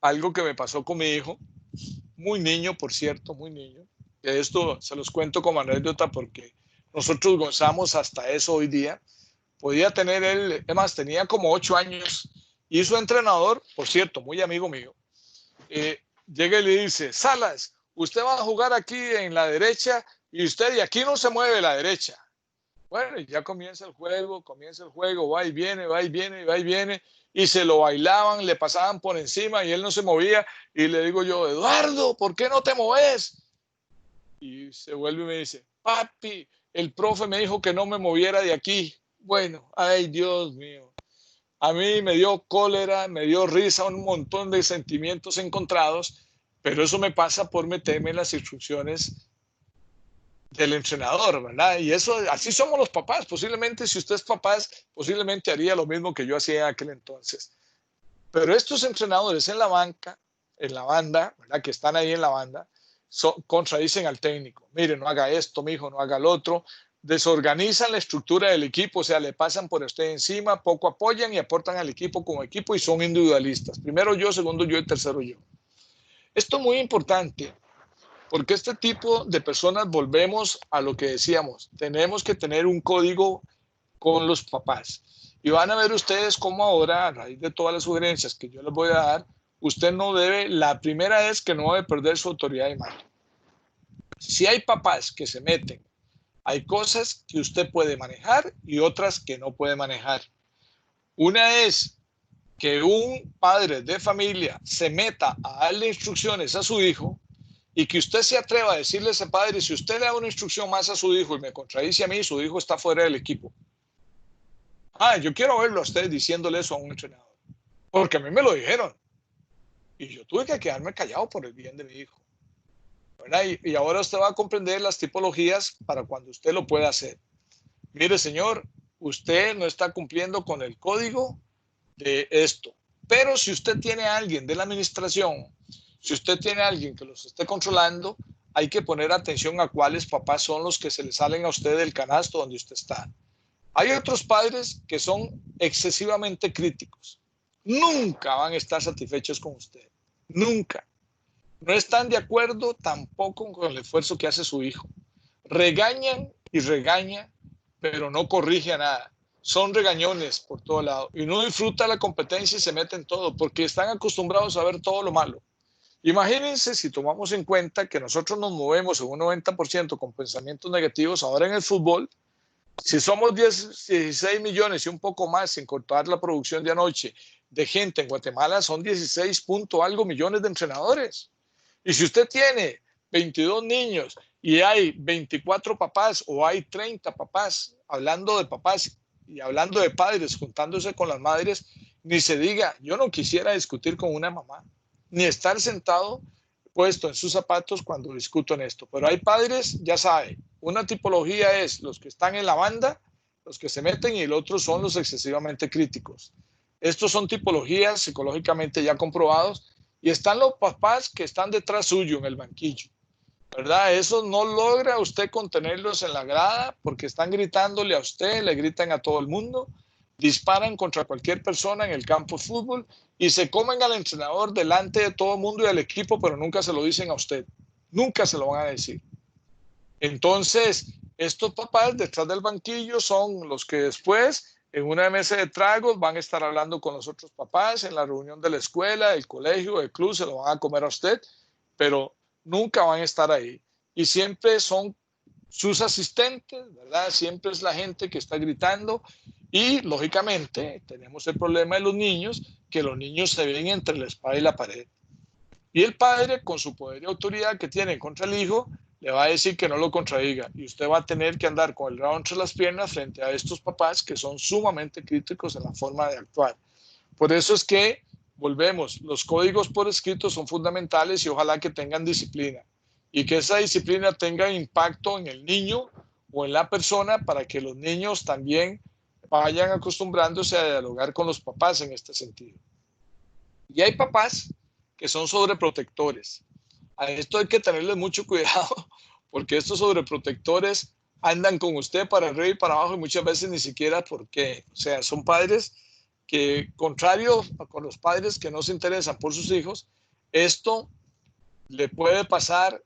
algo que me pasó con mi hijo, muy niño, por cierto, muy niño. Esto se los cuento como anécdota porque nosotros gozamos hasta eso hoy día. Podía tener él, además tenía como 8 años y su entrenador, por cierto, muy amigo mío, llega y le dice: Salas, usted va a jugar aquí en la derecha y usted de aquí no se mueve la derecha. Bueno, y ya comienza el juego, va y viene, va y viene, va y viene, y se lo bailaban, le pasaban por encima y él no se movía. Y le digo yo: Eduardo, ¿por qué no te moves? Y se vuelve y me dice: papi, el profe me dijo que no me moviera de aquí. Bueno, ay, Dios mío. A mí me dio cólera, me dio risa, un montón de sentimientos encontrados, pero eso me pasa por meterme en las instrucciones del entrenador, ¿verdad? Y eso, así somos los papás. Posiblemente, si usted es papá, posiblemente haría lo mismo que yo hacía en aquel entonces. Pero estos entrenadores en la banca, en la banda, ¿verdad? Que están ahí en la banda, contradicen al técnico. Mire, no haga esto, mijo, no haga lo otro. Desorganizan la estructura del equipo, o sea, le pasan por usted encima, poco apoyan y aportan al equipo como equipo y son individualistas. Primero yo, segundo yo y tercero yo. Esto es muy importante porque este tipo de personas, volvemos a lo que decíamos, tenemos que tener un código con los papás. Y van a ver ustedes cómo ahora, a raíz de todas las sugerencias que yo les voy a dar, usted no debe, la primera es que no debe perder su autoridad de mando. Si hay papás que se meten, hay cosas que usted puede manejar y otras que no puede manejar. Una es que un padre de familia se meta a darle instrucciones a su hijo y que usted se atreva a decirle a ese padre, si usted le da una instrucción más a su hijo y me contradice a mí, su hijo está fuera del equipo. Yo quiero verlo a usted diciéndole eso a un entrenador, porque a mí me lo dijeron y yo tuve que quedarme callado por el bien de mi hijo. Y ahora usted va a comprender las tipologías para cuando usted lo pueda hacer. Mire, señor, usted no está cumpliendo con el código de esto, pero si usted tiene a alguien de la administración, si usted tiene a alguien que los esté controlando, hay que poner atención a cuáles papás son los que se le salen a usted del canasto donde usted está. Hay otros padres que son excesivamente críticos. Nunca van a estar satisfechos con usted. Nunca. No están de acuerdo tampoco con el esfuerzo que hace su hijo. Regañan y regañan, pero no corrigen nada. Son regañones por todo lado. Y no disfruta la competencia y se meten en todo, porque están acostumbrados a ver todo lo malo. Imagínense si tomamos en cuenta que nosotros nos movemos en un 90% con pensamientos negativos ahora en el fútbol. Si somos 16 millones y un poco más sin contar la producción de anoche de gente en Guatemala, son 16 punto algo millones de entrenadores. Y si usted tiene 22 niños y hay 24 papás o hay 30 papás, hablando de papás y hablando de padres juntándose con las madres, ni se diga, yo no quisiera discutir con una mamá, ni estar sentado puesto en sus zapatos cuando discuto en esto. Pero hay padres, ya sabe, una tipología es los que están en la banda, los que se meten, y el otro son los excesivamente críticos. Estos son tipologías psicológicamente ya comprobados, y están los papás que están detrás suyo en el banquillo, ¿verdad? Eso no logra usted contenerlos en la grada porque están gritándole a usted, le gritan a todo el mundo, disparan contra cualquier persona en el campo de fútbol y se comen al entrenador delante de todo el mundo y al equipo, pero nunca se lo dicen a usted, nunca se lo van a decir. Entonces, estos papás detrás del banquillo son los que después, en una mesa de tragos, van a estar hablando con los otros papás, en la reunión de la escuela, del colegio, del club, se lo van a comer a usted, pero nunca van a estar ahí. Y siempre son sus asistentes, ¿verdad? Siempre es la gente que está gritando. Y, lógicamente, tenemos el problema de los niños, que los niños se ven entre la espada y la pared. Y el padre, con su poder y autoridad que tiene contra el hijo, le va a decir que no lo contradiga. Y usted va a tener que andar con el rabo entre las piernas frente a estos papás que son sumamente críticos en la forma de actuar. Por eso es que, volvemos, los códigos por escrito son fundamentales y ojalá que tengan disciplina. Y que esa disciplina tenga impacto en el niño o en la persona para que los niños también vayan acostumbrándose a dialogar con los papás en este sentido. Y hay papás que son sobreprotectores. A esto hay que tenerle mucho cuidado porque estos sobreprotectores andan con usted para arriba y para abajo y muchas veces ni siquiera por qué. O sea, son padres que, contrario con los padres que no se interesan por sus hijos, esto le puede pasar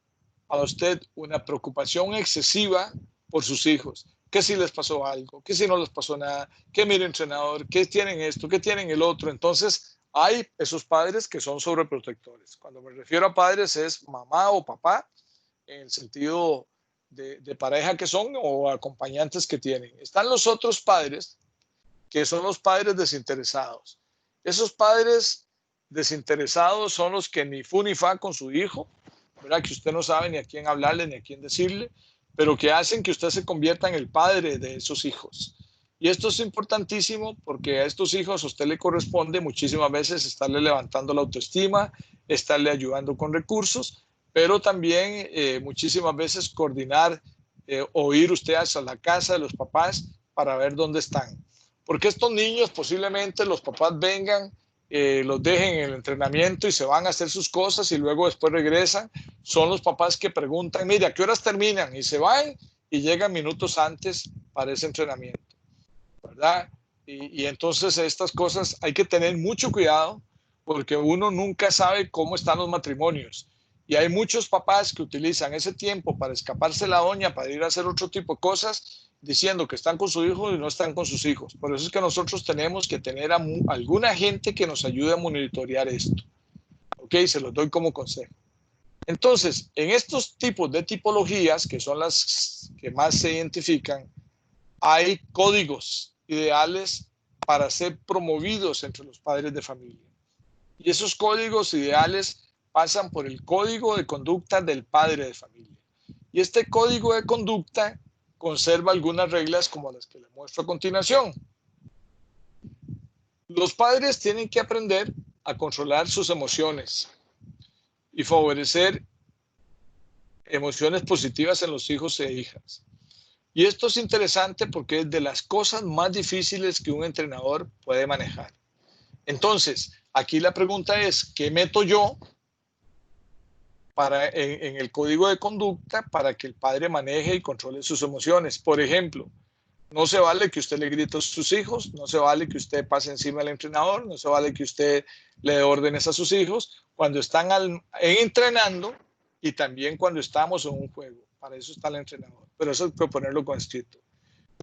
a usted una preocupación excesiva por sus hijos. ¿Qué si les pasó algo? ¿Qué si no les pasó nada? ¿Qué mire entrenador? ¿Qué tienen esto? ¿Qué tienen el otro? Entonces, hay esos padres que son sobreprotectores. Cuando me refiero a padres es mamá o papá, en el sentido de pareja que son o acompañantes que tienen. Están los otros padres, que son los padres desinteresados. Esos padres desinteresados son los que ni fu ni fa con su hijo, ¿verdad? Que usted no sabe ni a quién hablarle ni a quién decirle, pero que hacen que usted se convierta en el padre de esos hijos. Y esto es importantísimo porque a estos hijos a usted le corresponde muchísimas veces estarle levantando la autoestima, estarle ayudando con recursos, pero también muchísimas veces coordinar o ir usted hacia la casa de los papás para ver dónde están. Porque estos niños posiblemente los papás vengan los dejen en el entrenamiento y se van a hacer sus cosas y luego después regresan, son los papás que preguntan, mira, ¿a qué horas terminan? Y se van y llegan minutos antes para ese entrenamiento, ¿verdad? Y entonces estas cosas hay que tener mucho cuidado porque uno nunca sabe cómo están los matrimonios. Y hay muchos papás que utilizan ese tiempo para escaparse la doña, para ir a hacer otro tipo de cosas, diciendo que están con su hijo y no están con sus hijos. Por eso es que nosotros tenemos que tener a alguna gente que nos ayude a monitorear esto. ¿Ok? Se los doy como consejo. Entonces, en estos tipos de tipologías, que son las que más se identifican, hay códigos ideales para ser promovidos entre los padres de familia. Y esos códigos ideales pasan por el código de conducta del padre de familia. Y este código de conducta conserva algunas reglas como las que les muestro a continuación. Los padres tienen que aprender a controlar sus emociones y favorecer emociones positivas en los hijos e hijas. Y esto es interesante porque es de las cosas más difíciles que un entrenador puede manejar. Entonces, aquí la pregunta es, ¿qué meto yo en el código de conducta para que el padre maneje y controle sus emociones? Por ejemplo, no se vale que usted le grite a sus hijos, no se vale que usted pase encima del entrenador, no se vale que usted le dé órdenes a sus hijos cuando están entrenando y también cuando estamos en un juego. Para eso está el entrenador, pero eso hay que ponerlo con escrito.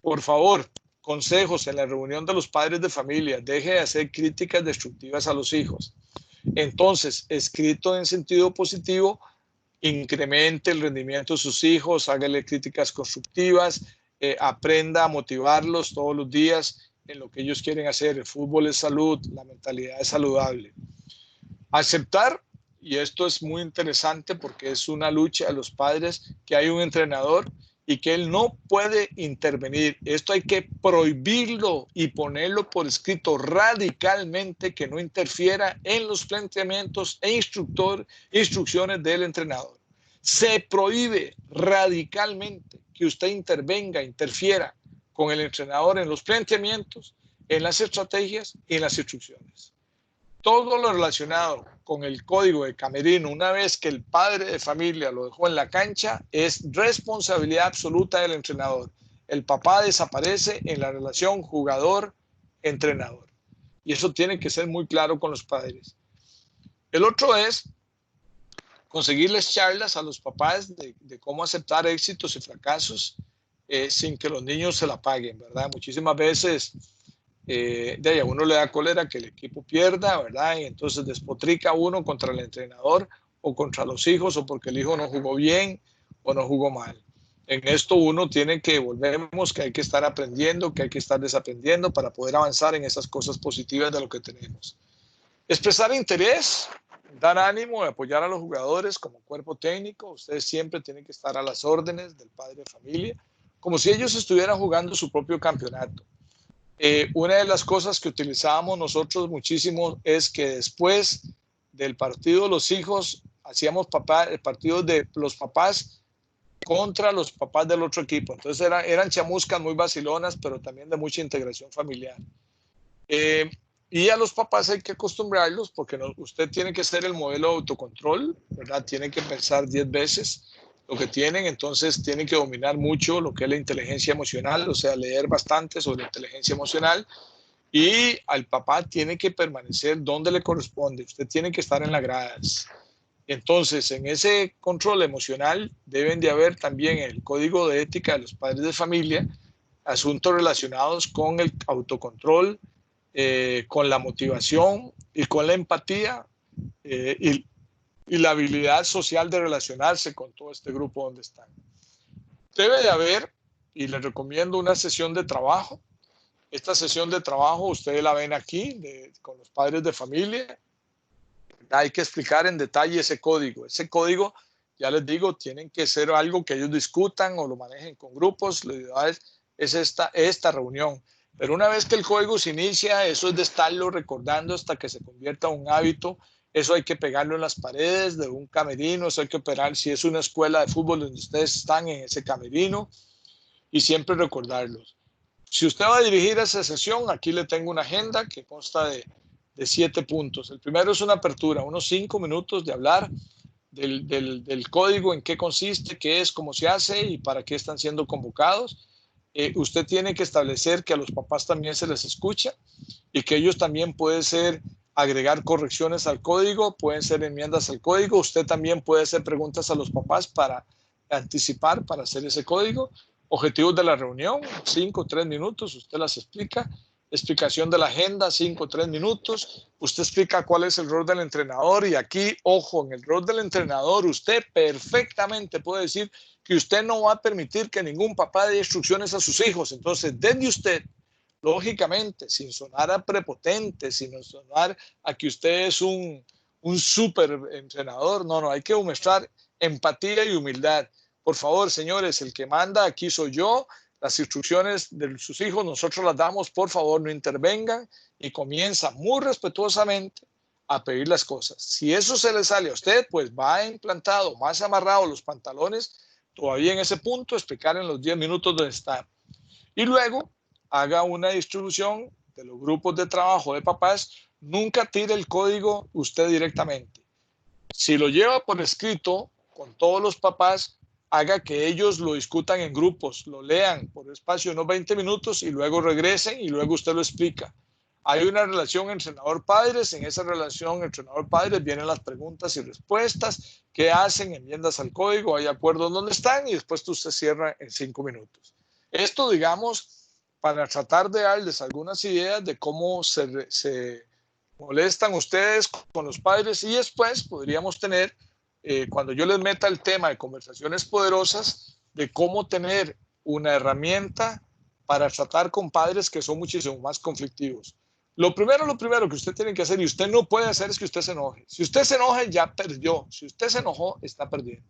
Por favor, consejos en la reunión de los padres de familia, deje de hacer críticas destructivas a los hijos. Entonces, escrito en sentido positivo, incremente el rendimiento de sus hijos, hágale críticas constructivas, aprenda a motivarlos todos los días en lo que ellos quieren hacer. El fútbol es salud, la mentalidad es saludable. Aceptar, y esto es muy interesante porque es una lucha de los padres, que hay un entrenador y que él no puede intervenir. Esto hay que prohibirlo y ponerlo por escrito radicalmente, que no interfiera en los planteamientos e instrucciones del entrenador. Se prohíbe radicalmente que usted interfiera con el entrenador en los planteamientos, en las estrategias y en las instrucciones. Todo lo relacionado con el código de camerino, una vez que el padre de familia lo dejó en la cancha, es responsabilidad absoluta del entrenador. El papá desaparece en la relación jugador-entrenador. Y eso tiene que ser muy claro con los padres. El otro es conseguirles charlas a los papás de cómo aceptar éxitos y fracasos sin que los niños se la paguen, ¿verdad? Muchísimas veces a uno le da cólera que el equipo pierda, ¿verdad? Y entonces despotrica uno contra el entrenador o contra los hijos, o porque el hijo no jugó bien o no jugó mal. En esto uno tiene que, volvemos, que hay que estar aprendiendo, que hay que estar desaprendiendo para poder avanzar en esas cosas positivas de lo que tenemos. Expresar interés, dar ánimo, apoyar a los jugadores como cuerpo técnico. Ustedes siempre tienen que estar a las órdenes del padre de familia, como si ellos estuvieran jugando su propio campeonato. Una de las cosas que utilizábamos nosotros muchísimo es que después del partido los hijos hacíamos partidos de los papás contra los papás del otro equipo. Entonces eran chamuscas muy vacilonas, pero también de mucha integración familiar. Y a los papás hay que acostumbrarlos porque usted tiene que ser el modelo de autocontrol, ¿verdad? Tiene que pensar 10 veces lo que tienen, entonces tienen que dominar mucho lo que es la inteligencia emocional, o sea, leer bastante sobre inteligencia emocional, y al papá tiene que permanecer donde le corresponde. Usted tiene que estar en las gradas. Entonces, en ese control emocional deben de haber también el código de ética de los padres de familia, asuntos relacionados con el autocontrol, con la motivación y con la empatía y la habilidad social de relacionarse con todo este grupo donde están. Debe de haber, y les recomiendo, una sesión de trabajo. Esta sesión de trabajo ustedes la ven aquí con los padres de familia. Hay que explicar en detalle ese código. Ese código, ya les digo, tienen que ser algo que ellos discutan o lo manejen con grupos. Lo ideal es esta reunión. Pero una vez que el código se inicia, eso es de estarlo recordando hasta que se convierta en un hábito. Eso hay que pegarlo en las paredes de un camerino, eso hay que operar si es una escuela de fútbol donde ustedes están en ese camerino, y siempre recordarlos. Si usted va a dirigir esa sesión, aquí le tengo una agenda que consta de de 7 puntos. El primero es una apertura, unos 5 minutos de hablar del código, en qué consiste, qué es, cómo se hace y para qué están siendo convocados. Usted tiene que establecer que a los papás también se les escucha y que ellos también pueden ser agregar correcciones al código, pueden ser enmiendas al código. Usted también puede hacer preguntas a los papás para anticipar, para hacer ese código. Objetivos de la reunión, 5 o 3 minutos, usted las explica. Explicación de la agenda, 5 o 3 minutos. Usted explica cuál es el rol del entrenador y aquí, ojo, en el rol del entrenador usted perfectamente puede decir que usted no va a permitir que ningún papá dé instrucciones a sus hijos. Entonces, desde usted, lógicamente, sin sonar a prepotente, sin sonar a que usted es un súper entrenador, no, hay que mostrar empatía y humildad. Por favor, señores, el que manda aquí soy yo. Las instrucciones de sus hijos nosotros las damos, por favor no intervengan, y comienza muy respetuosamente a pedir las cosas. Si eso se le sale a usted, pues va implantado, más amarrado los pantalones, todavía en ese punto, explicar en los 10 minutos donde está. Y luego haga una distribución de los grupos de trabajo de papás. Nunca tire el código usted directamente. Si lo lleva por escrito con todos los papás, haga que ellos lo discutan en grupos, lo lean por espacio de unos 20 minutos y luego regresen y luego usted lo explica. Hay una relación entrenador-padres, en esa relación entrenador-padres vienen las preguntas y respuestas, qué hacen, enmiendas al código, hay acuerdos donde están y después usted cierra en 5 minutos. Esto, digamos, para tratar de darles algunas ideas de cómo se molestan ustedes con los padres, y después podríamos tener, cuando yo les meta el tema de conversaciones poderosas, de cómo tener una herramienta para tratar con padres que son muchísimo más conflictivos. Lo primero que usted tiene que hacer, y usted no puede hacer, es que usted se enoje. Si usted se enoja, ya perdió. Si usted se enojó, está perdiendo.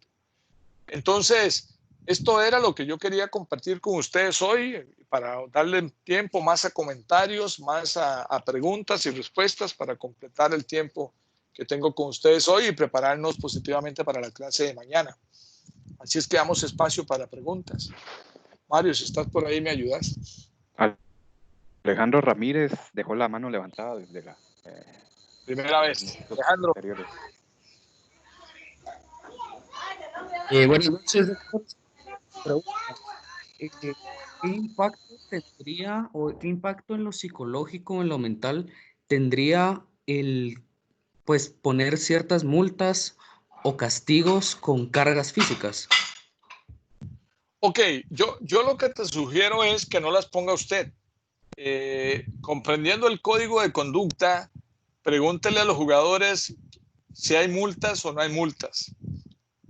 Entonces, esto era lo que yo quería compartir con ustedes hoy, para darle tiempo más a comentarios, más a preguntas y respuestas, para completar el tiempo que tengo con ustedes hoy y prepararnos positivamente para la clase de mañana. Así es que damos espacio para preguntas. Mario, si estás por ahí, ¿me ayudas? Alejandro Ramírez dejó la mano levantada desde la primera vez. Alejandro. Buenas noches, doctor. ¿Qué impacto tendría o qué impacto en lo psicológico, en lo mental, tendría el pues poner ciertas multas o castigos con cargas físicas? Ok, yo lo que te sugiero es que no las ponga usted. Comprendiendo el código de conducta, pregúntele a los jugadores si hay multas o no hay multas.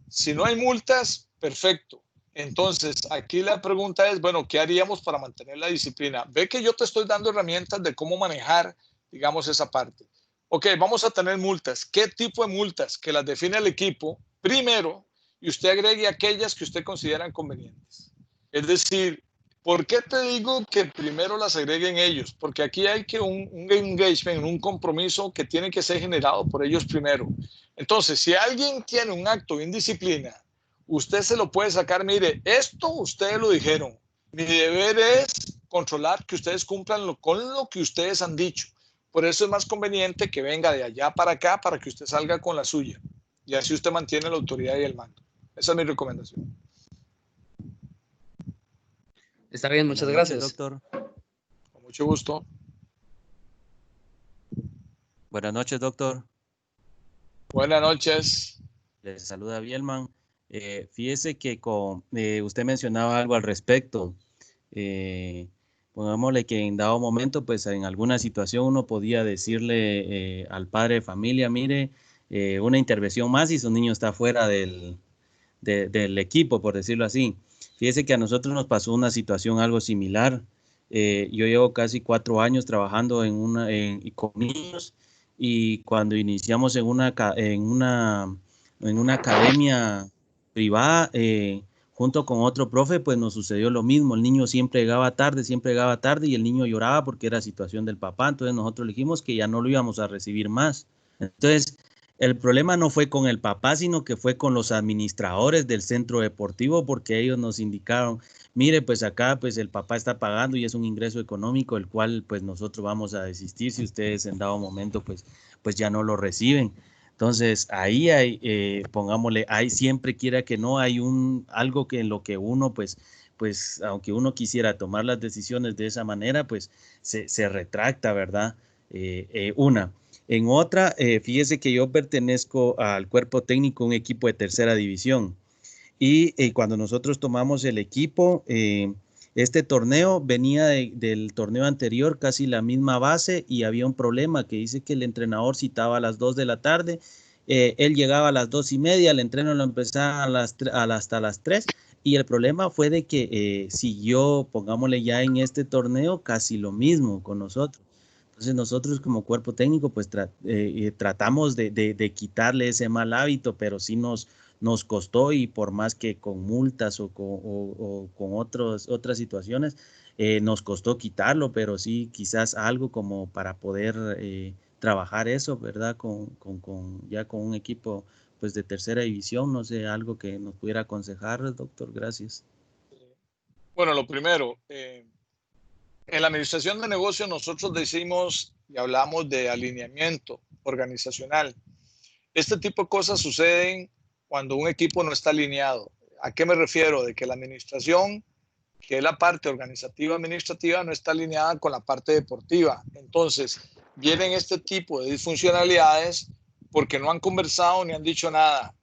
Si no hay multas, perfecto. Entonces, aquí la pregunta es, bueno, ¿qué haríamos para mantener la disciplina? Ve que yo te estoy dando herramientas de cómo manejar, digamos, esa parte. Ok, vamos a tener multas. ¿Qué tipo de multas? Que las define el equipo primero y usted agregue aquellas que usted considera convenientes. Es decir, ¿por qué te digo que primero las agreguen ellos? Porque aquí hay que un engagement, un compromiso que tiene que ser generado por ellos primero. Entonces, si alguien tiene un acto de indisciplina, usted se lo puede sacar. Mire, esto ustedes lo dijeron. Mi deber es controlar que ustedes cumplan con lo que ustedes han dicho. Por eso es más conveniente que venga de allá para acá para que usted salga con la suya. Y así usted mantiene la autoridad y el mando. Esa es mi recomendación. Está bien, muchas gracias. Doctor. Con mucho gusto. Buenas noches, doctor. Buenas noches. Les saluda Bielman. Fíjese que usted mencionaba algo al respecto. Pongámosle que en dado momento, pues en alguna situación uno podía decirle al padre de familia, mire, una intervención más y su niño está fuera del equipo, por decirlo así. Fíjese que a nosotros nos pasó una situación algo similar. Yo llevo casi 4 años trabajando con niños, y cuando iniciamos en una academia privada, junto con otro profe, pues nos sucedió lo mismo. El niño siempre llegaba tarde y el niño lloraba porque era situación del papá. Entonces nosotros dijimos que ya no lo íbamos a recibir más. Entonces, El problema no fue con el papá, sino que fue con los administradores del centro deportivo, porque ellos nos indicaron, mire, pues acá pues el papá está pagando y es un ingreso económico, el cual pues nosotros vamos a desistir si ustedes en dado momento pues ya no lo reciben. Entonces ahí hay, pongámosle, hay siempre quiera que no, hay algo que en lo que uno pues aunque uno quisiera tomar las decisiones de esa manera, pues se retracta, ¿verdad? Una. En otra, fíjese que yo pertenezco al cuerpo técnico, un equipo de tercera división. Y cuando nosotros tomamos el equipo, este torneo venía del torneo anterior, casi la misma base, y había un problema que dice que el entrenador citaba a las 2 de la tarde, él llegaba a las 2:30, el entreno lo empezaba hasta las 3, y el problema fue de que siguió, pongámosle ya en este torneo, casi lo mismo con nosotros. Entonces nosotros como cuerpo técnico pues tratamos de quitarle ese mal hábito, pero sí nos costó, y por más que con multas o con otras situaciones, nos costó quitarlo, pero sí quizás algo como para poder trabajar eso, ¿verdad? Ya con un equipo pues de tercera división, no sé, algo que nos pudiera aconsejar, doctor, gracias. Bueno, lo primero, en la administración de negocios nosotros decimos y hablamos de alineamiento organizacional. Este tipo de cosas suceden cuando un equipo no está alineado. ¿A qué me refiero? De que la administración, que es la parte organizativa administrativa, no está alineada con la parte deportiva. Entonces, vienen este tipo de disfuncionalidades porque no han conversado ni han dicho nada.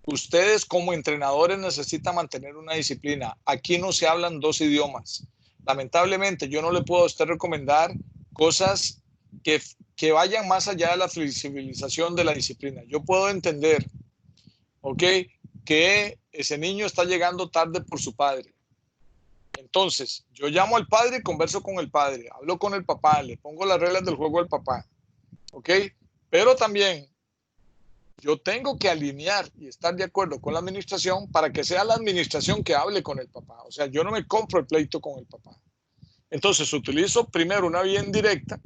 Ustedes como entrenadores necesitan mantener una disciplina. Aquí no se hablan 2 idiomas. Lamentablemente, yo no le puedo a usted recomendar cosas que vayan más allá de la flexibilización de la disciplina. Yo puedo entender, ¿ok?, que ese niño está llegando tarde por su padre. Entonces, yo llamo al padre y converso con el padre, hablo con el papá, le pongo las reglas del juego al papá, ¿ok? Pero también yo tengo que alinear y estar de acuerdo con la administración para que sea la administración que hable con el papá. O sea, yo no me compro el pleito con el papá. Entonces, utilizo primero una vía indirecta,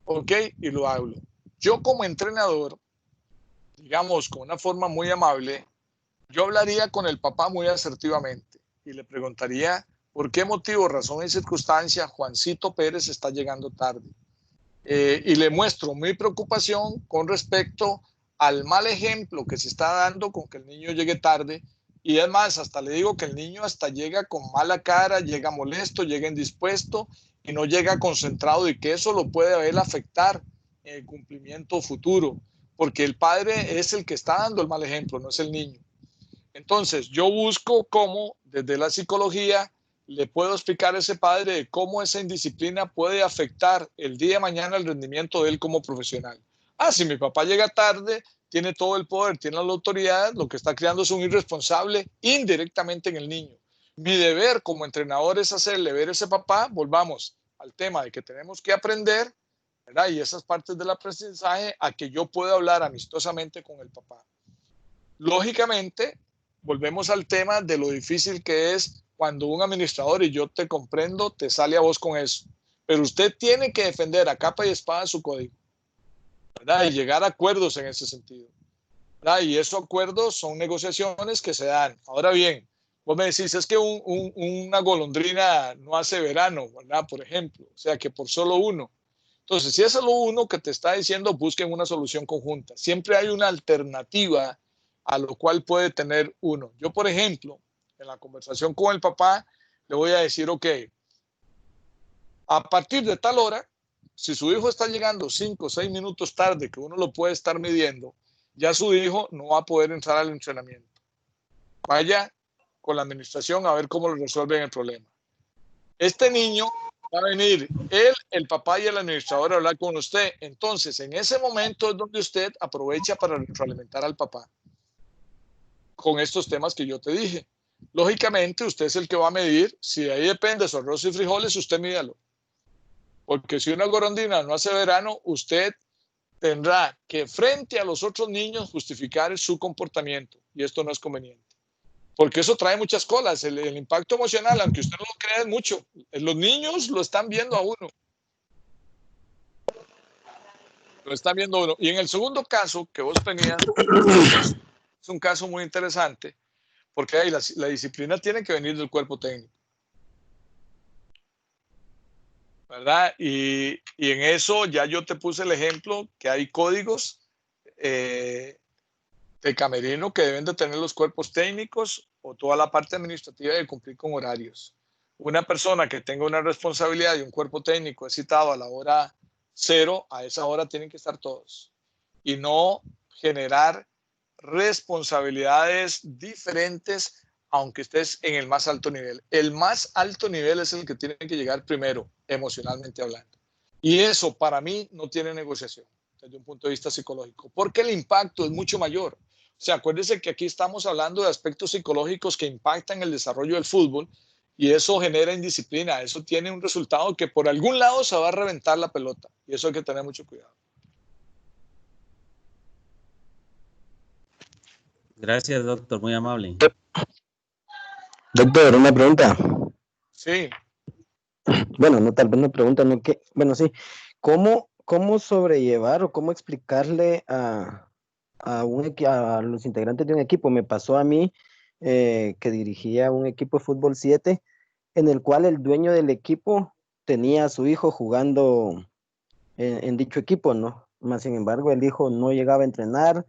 ¿ok? Y lo hablo. Yo como entrenador, digamos, con una forma muy amable, yo hablaría con el papá muy asertivamente y le preguntaría por qué motivo, razón y circunstancia Juancito Pérez está llegando tarde. Y le muestro mi preocupación con respecto al mal ejemplo que se está dando con que el niño llegue tarde, y además hasta le digo que el niño hasta llega con mala cara, llega molesto, llega indispuesto y no llega concentrado, y que eso lo puede a él afectar en el cumplimiento futuro, porque el padre es el que está dando el mal ejemplo, no es el niño. Entonces yo busco cómo desde la psicología le puedo explicar a ese padre de cómo esa indisciplina puede afectar el día de mañana el rendimiento de él como profesional. Si mi papá llega tarde, tiene todo el poder, tiene la autoridad, lo que está creando es un irresponsable indirectamente en el niño. Mi deber como entrenador es hacerle ver a ese papá, volvamos al tema de que tenemos que aprender, ¿verdad? Y esas partes del aprendizaje, a que yo pueda hablar amistosamente con el papá. Lógicamente, volvemos al tema de lo difícil que es cuando un administrador, y yo te comprendo, te sale a vos con eso. Pero usted tiene que defender a capa y espada su código, ¿verdad? Y llegar a acuerdos en ese sentido, ¿verdad? Y esos acuerdos son negociaciones que se dan. Ahora bien, vos me decís, es que una golondrina no hace verano, ¿verdad? Por ejemplo, o sea, que por solo uno. Entonces, si es solo uno que te está diciendo, busquen una solución conjunta. Siempre hay una alternativa a lo cual puede tener uno. Yo, por ejemplo, en la conversación con el papá, le voy a decir, ok, a partir de tal hora, si su hijo está llegando 5 o 6 minutos tarde, que uno lo puede estar midiendo, ya su hijo no va a poder entrar al entrenamiento. Vaya con la administración a ver cómo le resuelven el problema. Este niño va a venir, él, el papá y el administrador a hablar con usted. Entonces, en ese momento es donde usted aprovecha para retroalimentar al papá con estos temas que yo te dije. Lógicamente, usted es el que va a medir. Si de ahí depende su arroz y frijoles, usted mídalo. Porque si una golondrina no hace verano, usted tendrá que, frente a los otros niños, justificar su comportamiento. Y esto no es conveniente. Porque eso trae muchas colas. El impacto emocional, aunque usted no lo crea, es mucho. Los niños lo están viendo a uno. Lo está viendo uno. Y en el segundo caso que vos tenías, es un caso muy interesante, porque ahí la disciplina tiene que venir del cuerpo técnico, ¿verdad? Y en eso ya yo te puse el ejemplo que hay códigos de camerino que deben de tener los cuerpos técnicos o toda la parte administrativa de cumplir con horarios. Una persona que tenga una responsabilidad y un cuerpo técnico es citado a la hora 0, a esa hora tienen que estar todos. Y no generar responsabilidades diferentes aunque estés en el más alto nivel. El más alto nivel es el que tiene que llegar primero, emocionalmente hablando. Y eso para mí no tiene negociación desde un punto de vista psicológico, porque el impacto es mucho mayor. O sea, acuérdense que aquí estamos hablando de aspectos psicológicos que impactan el desarrollo del fútbol y eso genera indisciplina. Eso tiene un resultado que por algún lado se va a reventar la pelota y eso hay que tener mucho cuidado. Gracias, doctor, muy amable. Doctor, una pregunta. Sí. Bueno, no tal vez una pregunta, no que, bueno, sí. ¿Cómo sobrellevar o cómo explicarle a los integrantes de un equipo? Me pasó a mí que dirigía un equipo de fútbol 7, en el cual el dueño del equipo tenía a su hijo jugando en dicho equipo, ¿no? Más sin embargo, el hijo no llegaba a entrenar,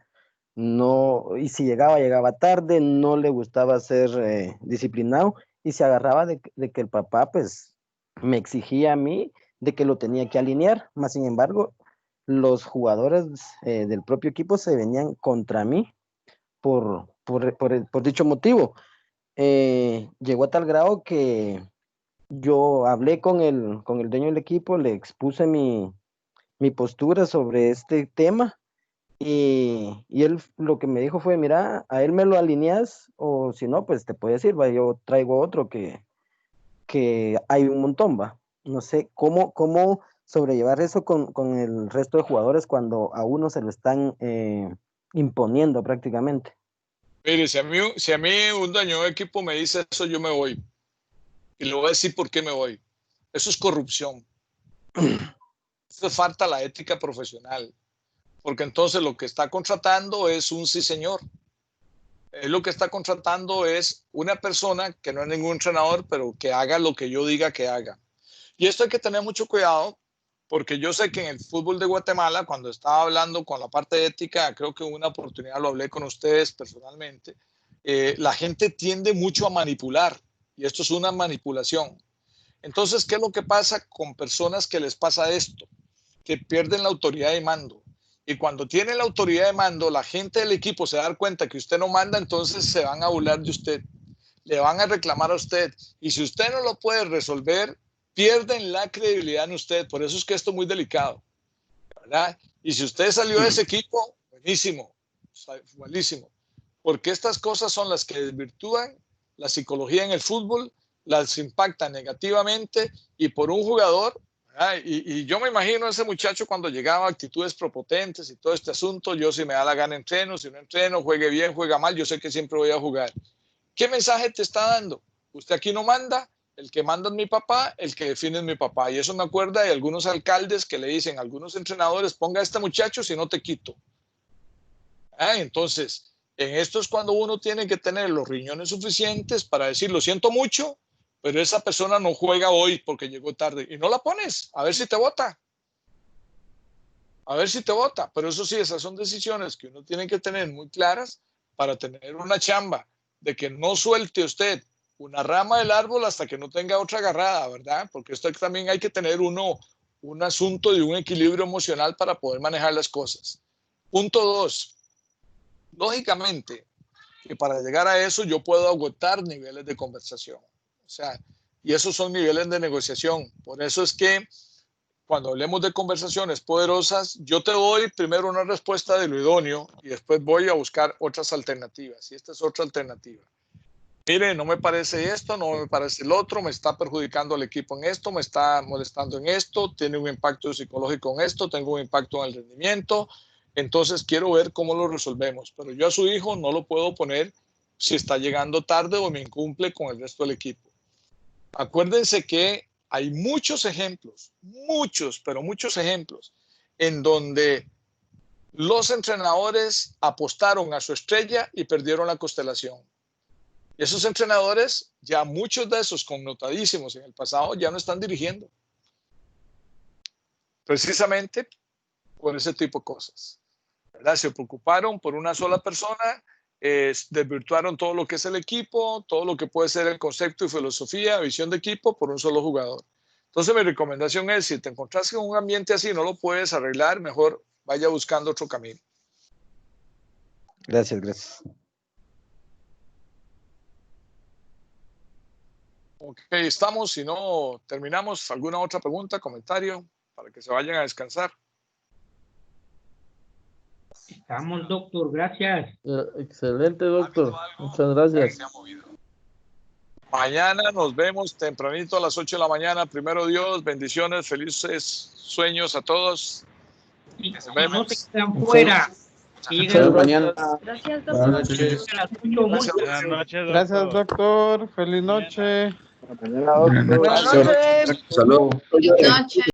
no, y si llegaba tarde, no le gustaba ser disciplinado y se agarraba de que el papá, pues, me exigía a mí de que lo tenía que alinear. Más sin embargo, los jugadores del propio equipo se venían contra mí por dicho motivo. Llegó a tal grado que yo hablé con el dueño del equipo, le expuse mi postura sobre este tema y él lo que me dijo fue, mira, a él me lo alineas o si no, pues te puedo decir, va, yo traigo otro que hay un montón, va. No sé cómo sobrellevar eso con el resto de jugadores cuando a uno se lo están imponiendo prácticamente. Mire, si a mí un dueño de equipo me dice eso, yo me voy. Y le voy a decir por qué me voy. Eso es corrupción. Eso falta la ética profesional. Porque entonces lo que está contratando es un sí señor. Lo que está contratando es una persona que no es ningún entrenador, pero que haga lo que yo diga que haga. Y esto hay que tener mucho cuidado, porque yo sé que en el fútbol de Guatemala, cuando estaba hablando con la parte ética, creo que en una oportunidad lo hablé con ustedes personalmente, la gente tiende mucho a manipular, y esto es una manipulación. Entonces, ¿qué es lo que pasa con personas que les pasa esto? Que pierden la autoridad de mando. Y cuando tienen la autoridad de mando, la gente del equipo se da cuenta que usted no manda, entonces se van a burlar de usted. Le van a reclamar a usted. Y si usted no lo puede resolver, pierden la credibilidad en usted. Por eso es que esto es muy delicado, ¿verdad? Y si usted salió de ese equipo, buenísimo, buenísimo. Porque estas cosas son las que desvirtúan la psicología en el fútbol, las impactan negativamente y por un jugador. Y yo me imagino a ese muchacho cuando llegaba, actitudes prepotentes y todo este asunto. Yo, si me da la gana, entreno. Si no entreno, juegue bien, juega mal, yo sé que siempre voy a jugar. ¿Qué mensaje te está dando? Usted aquí no manda, el que manda es mi papá, el que define es mi papá. Y eso me acuerda de algunos alcaldes que le dicen a algunos entrenadores, ponga a este muchacho si no te quito. Entonces, en esto es cuando uno tiene que tener los riñones suficientes para decir, lo siento mucho, pero esa persona no juega hoy porque llegó tarde. Y no la pones, a ver si te vota. A ver si te vota. Pero eso sí, esas son decisiones que uno tiene que tener muy claras para tener una chamba de que no suelte usted una rama del árbol hasta que no tenga otra agarrada, ¿verdad? Porque esto también hay que tener un asunto de un equilibrio emocional para poder manejar las cosas. Punto 2. Lógicamente, que para llegar a eso yo puedo agotar niveles de conversación. O sea, y esos son niveles de negociación. Por eso es que cuando hablemos de conversaciones poderosas, yo te doy primero una respuesta de lo idóneo y después voy a buscar otras alternativas. Y esta es otra alternativa. Mire, no me parece esto, no me parece el otro, me está perjudicando al equipo en esto, me está molestando en esto, tiene un impacto psicológico en esto, tengo un impacto en el rendimiento. Entonces quiero ver cómo lo resolvemos. Pero yo a su hijo no lo puedo poner si está llegando tarde o me incumple con el resto del equipo. Acuérdense que hay muchos ejemplos, muchos, pero muchos ejemplos en donde los entrenadores apostaron a su estrella y perdieron la constelación. Y esos entrenadores, ya muchos de esos connotadísimos en el pasado, ya no están dirigiendo. Precisamente por ese tipo de cosas, ¿verdad? Se preocuparon por una sola persona, desvirtuaron todo lo que es el equipo, todo lo que puede ser el concepto y filosofía, visión de equipo por un solo jugador. Entonces mi recomendación es, si te encontrás en un ambiente así, no lo puedes arreglar, mejor vaya buscando otro camino. Gracias, gracias. Ok, estamos. Si no terminamos, ¿alguna otra pregunta, comentario para que se vayan a descansar? Estamos, doctor, gracias. Excelente, doctor. Muchas gracias. Mañana nos vemos tempranito a las 8 de la mañana. Primero Dios, bendiciones, felices sueños a todos. Y Nos no vemos. se quedan fuera. Muchas mañana. Gracias, Buenas doctor. noches. Buenas noches, doctor. Gracias, doctor. Feliz noche. Buenas noches. Buenas noches. Salud. Buenas noches.